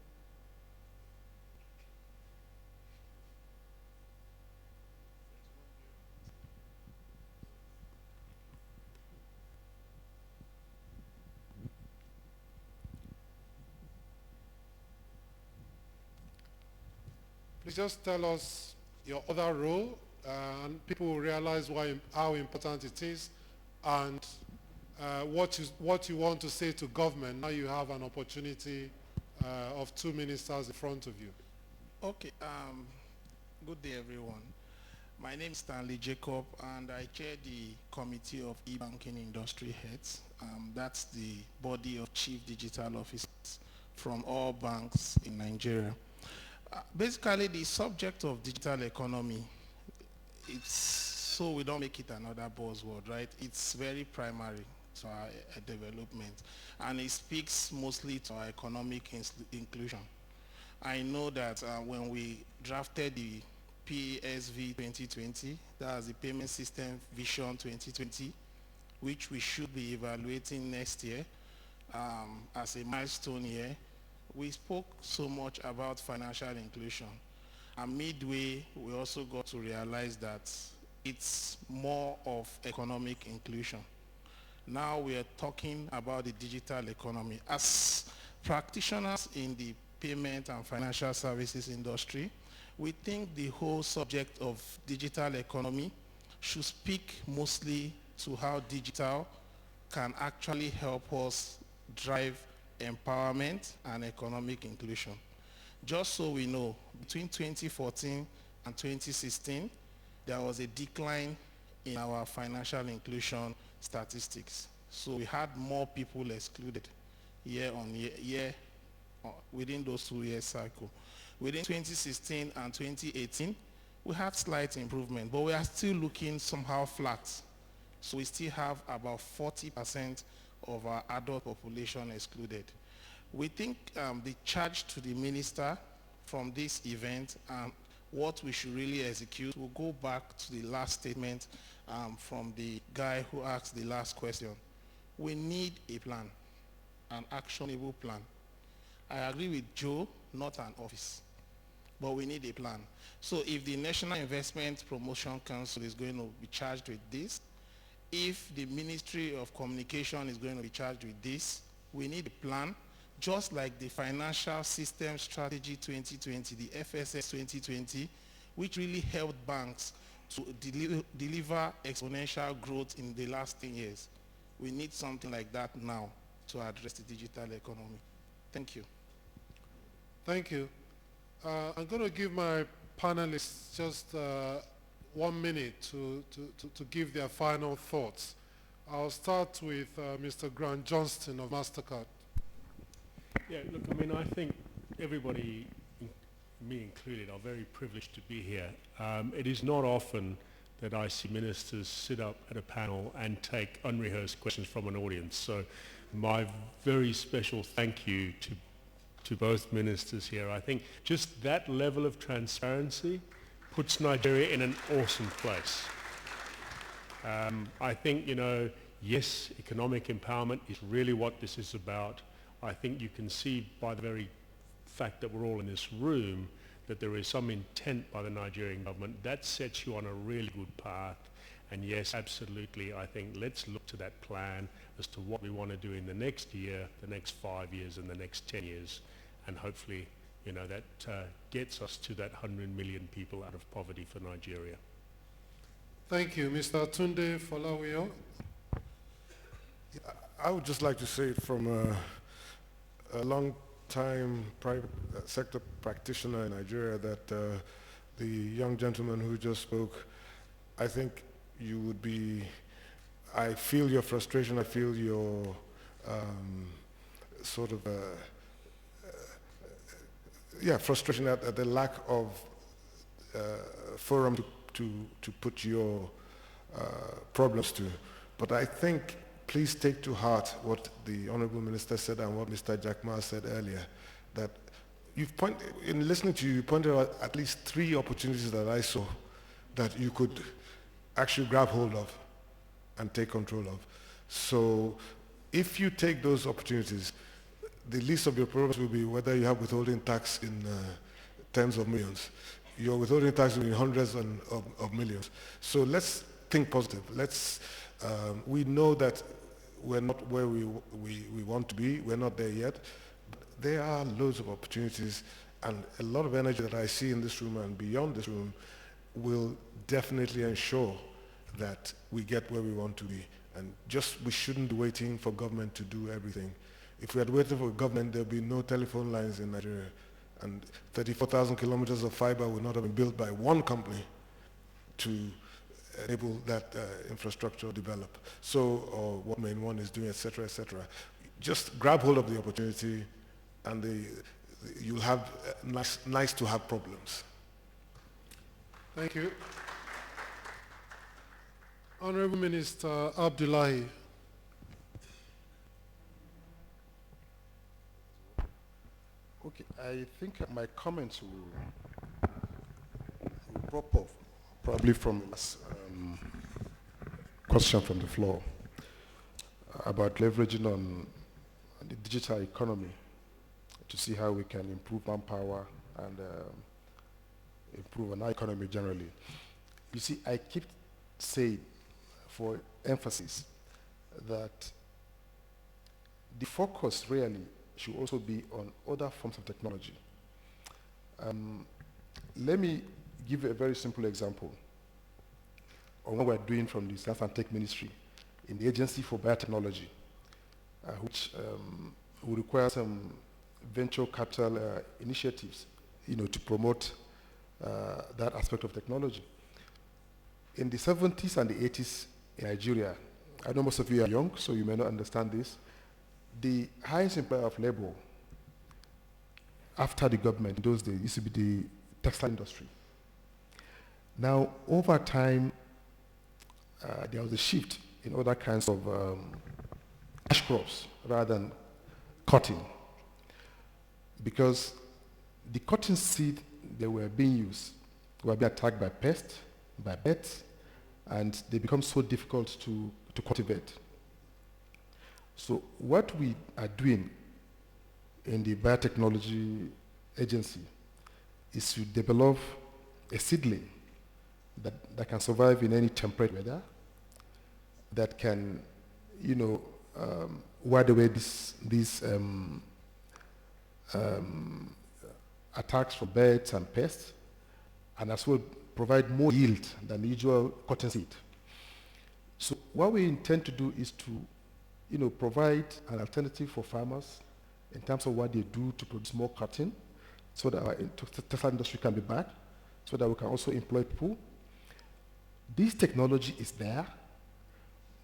Please just tell us your other role, and people will realize how important it is, and what you want to say to government. Now you have an opportunity of 2 ministers in front of you. Okay, good day everyone. My name is Stanley Jacob, and I chair the Committee of E-Banking Industry Heads. That's the body of chief digital officers from all banks in Nigeria. Basically, the subject of digital economy, it's so we don't make it another buzzword, right? It's very primary to our development, and it speaks mostly to our economic inclusion. I know that when we drafted the PSV 2020, that's the Payment System Vision 2020, which we should be evaluating next year as a milestone year, we spoke so much about financial inclusion. And midway, we also got to realize that it's more of economic inclusion. Now we are talking about the digital economy. As practitioners in the payment and financial services industry, we think the whole subject of digital economy should speak mostly to how digital can actually help us drive empowerment and economic inclusion. Just so we know, between 2014 and 2016, there was a decline in our financial inclusion statistics. So we had more people excluded year on year within those 2 year cycle. Within 2016 and 2018, we had slight improvement, but we are still looking somehow flat. So we still have about 40% of our adult population excluded. We think the charge to the minister from this event and what we should really execute will go back to the last statement from the guy who asked the last question, We need a plan, an actionable plan. I agree with Joe, not an office, but we need a plan. So if the National Investment Promotion Council is going to be charged with this, if the Ministry of Communication is going to be charged with this, we need a plan, just like the Financial System Strategy 2020, the FSS 2020, which really helped banks to deliver exponential growth in the last 10 years. We need something like that now to address the digital economy. Thank you. Thank you. I'm going to give my panelists just 1 minute to give their final thoughts. I'll start with Mr. Grant Johnston of MasterCard. Yeah, look, I mean, I think everybody, me included, are very privileged to be here. It is not often that I see ministers sit up at a panel and take unrehearsed questions from an audience. So my very special thank you to both ministers here. I think just that level of transparency puts Nigeria in an awesome place. I think, you know, yes, economic empowerment is really what this is about. I think you can see by the very fact that we're all in this room that there is some intent by the Nigerian government. That sets you on a really good path. And yes, absolutely, I think let's look to that plan as to what we want to do in the next year, the next 5 years, and the next 10 years. And hopefully, you know, that gets us to that 100 million people out of poverty for Nigeria. Thank you. Mr. Tunde Folawiyo. I would just like to say it from a long-time private sector practitioner in Nigeria that the young gentleman who just spoke, I think you would be, I feel your frustration, I feel your sort of, frustration at the lack of forum to put your problems to. But I think, please take to heart what the Honorable Minister said and what Mr. Jack Ma said earlier, that in listening to you, you pointed out at least 3 opportunities that I saw that you could actually grab hold of and take control of. So if you take those opportunities, the least of your problems will be whether you have withholding tax in tens of millions. Your withholding tax will be in hundreds of millions. So let's think positive. We know that we're not where we want to be. We're not there yet. But there are loads of opportunities, and a lot of energy that I see in this room and beyond this room will definitely ensure that we get where we want to be. And we shouldn't be waiting for government to do everything. If we had waited for government, there'd be no telephone lines in Nigeria, and 34,000 kilometers of fiber would not have been built by one company to enable that infrastructure to develop. So, or what Main One is doing, et cetera, et cetera. Just grab hold of the opportunity, and you'll have nice to have problems. Thank you. Honorable Minister Abdullahi. Okay, I think my comments will drop off, probably from this question from the floor about leveraging on the digital economy to see how we can improve manpower and improve on our economy generally. You see, I keep saying, for emphasis, that the focus really should also be on other forms of technology. Let me give a very simple example of what we're doing from the Science and Tech Ministry in the Agency for Biotechnology, which will require some venture capital initiatives, to promote that aspect of technology. In the 70s and the 80s in Nigeria, I know most of you are young, so you may not understand this, the highest employer of labor after the government in those days used to be the textile industry. Now, over time, there was a shift in other kinds of cash crops rather than cotton, because the cotton seed that were being used were being attacked by pests, by birds, and they become so difficult to cultivate. So what we are doing in the biotechnology agency is to develop a seedling that can survive in any temperate weather, that can, ward away these attacks from birds and pests, and as well provide more yield than the usual cotton seed. So what we intend to do is to, provide an alternative for farmers in terms of what they do to produce more cotton, so that our textile industry can be back, so that we can also employ people. This technology is there,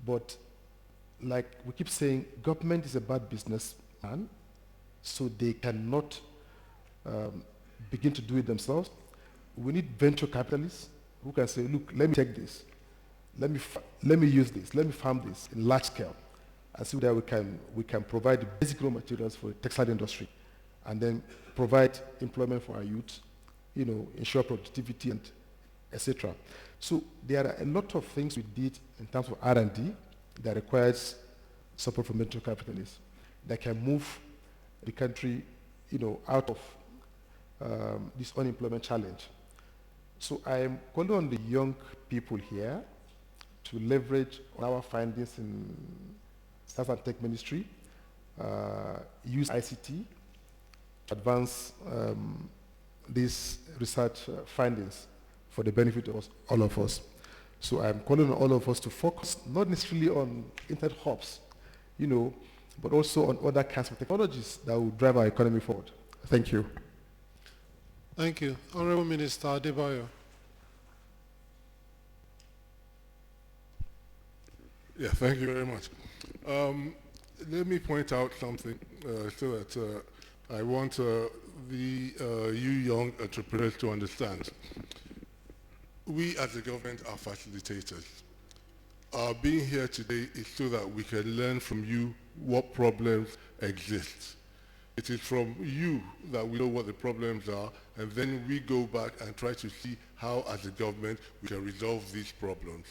but like we keep saying, government is a bad businessman, so they cannot begin to do it themselves. We need venture capitalists who can say, look, let me take this, let me use this, let me farm this in large scale, and see that we can provide the basic raw materials for the textile industry, and then provide employment for our youth, ensure productivity, and etc. So there are a lot of things we did in terms of R&D that requires support from venture capitalists that can move the country, out of this unemployment challenge. So I am calling on the young people here to leverage on our findings in Science and Tech Ministry, use ICT to advance these research findings for the benefit of all of us. So I'm calling on all of us to focus not necessarily on internet hubs, but also on other kinds of technologies that will drive our economy forward. Thank you. Thank you. Honorable Minister Adebayo. Yeah, thank you very much. Let me point out something so that I want you young entrepreneurs to understand. We as a government are facilitators. Our being here today is so that we can learn from you what problems exist. It is from you that we know what the problems are, and then we go back and try to see how, as a government, we can resolve these problems.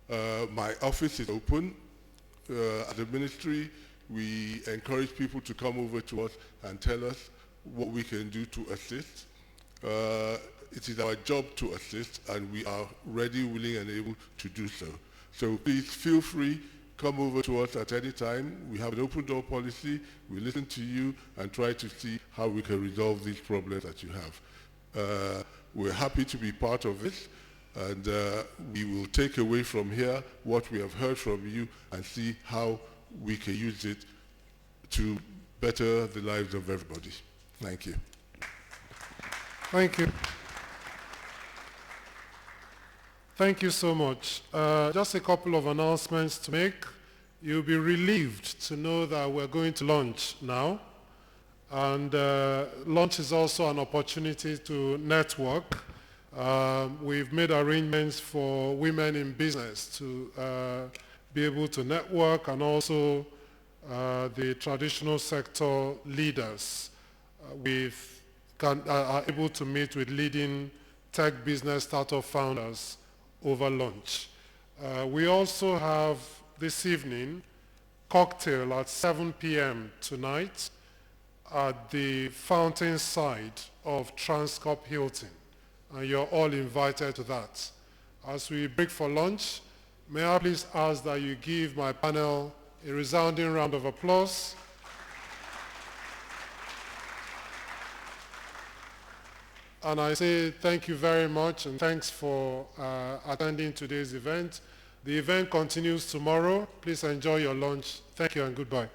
My office is open. As a ministry, we encourage people to come over to us and tell us what we can do to assist. It is our job to assist, and we are ready, willing, and able to do so. So please feel free, come over to us at any time. We have an open door policy. We listen to you and try to see how we can resolve these problems that you have. We're happy to be part of this, and we will take away from here what we have heard from you and see how we can use it to better the lives of everybody. Thank you. Thank you. Thank you so much. Just a couple of announcements to make. You'll be relieved to know that we're going to launch now. And launch is also an opportunity to network. We've made arrangements for women in business to be able to network, and also the traditional sector leaders are able to meet with leading tech business startup founders over lunch. We also have this evening cocktail at 7 p.m. tonight at the fountain side of Transcorp Hilton. And you're all invited to that. As we break for lunch, may I please ask that you give my panel a resounding round of applause. And I say thank you very much, and thanks for attending today's event. The event continues tomorrow. Please enjoy your lunch. Thank you and goodbye.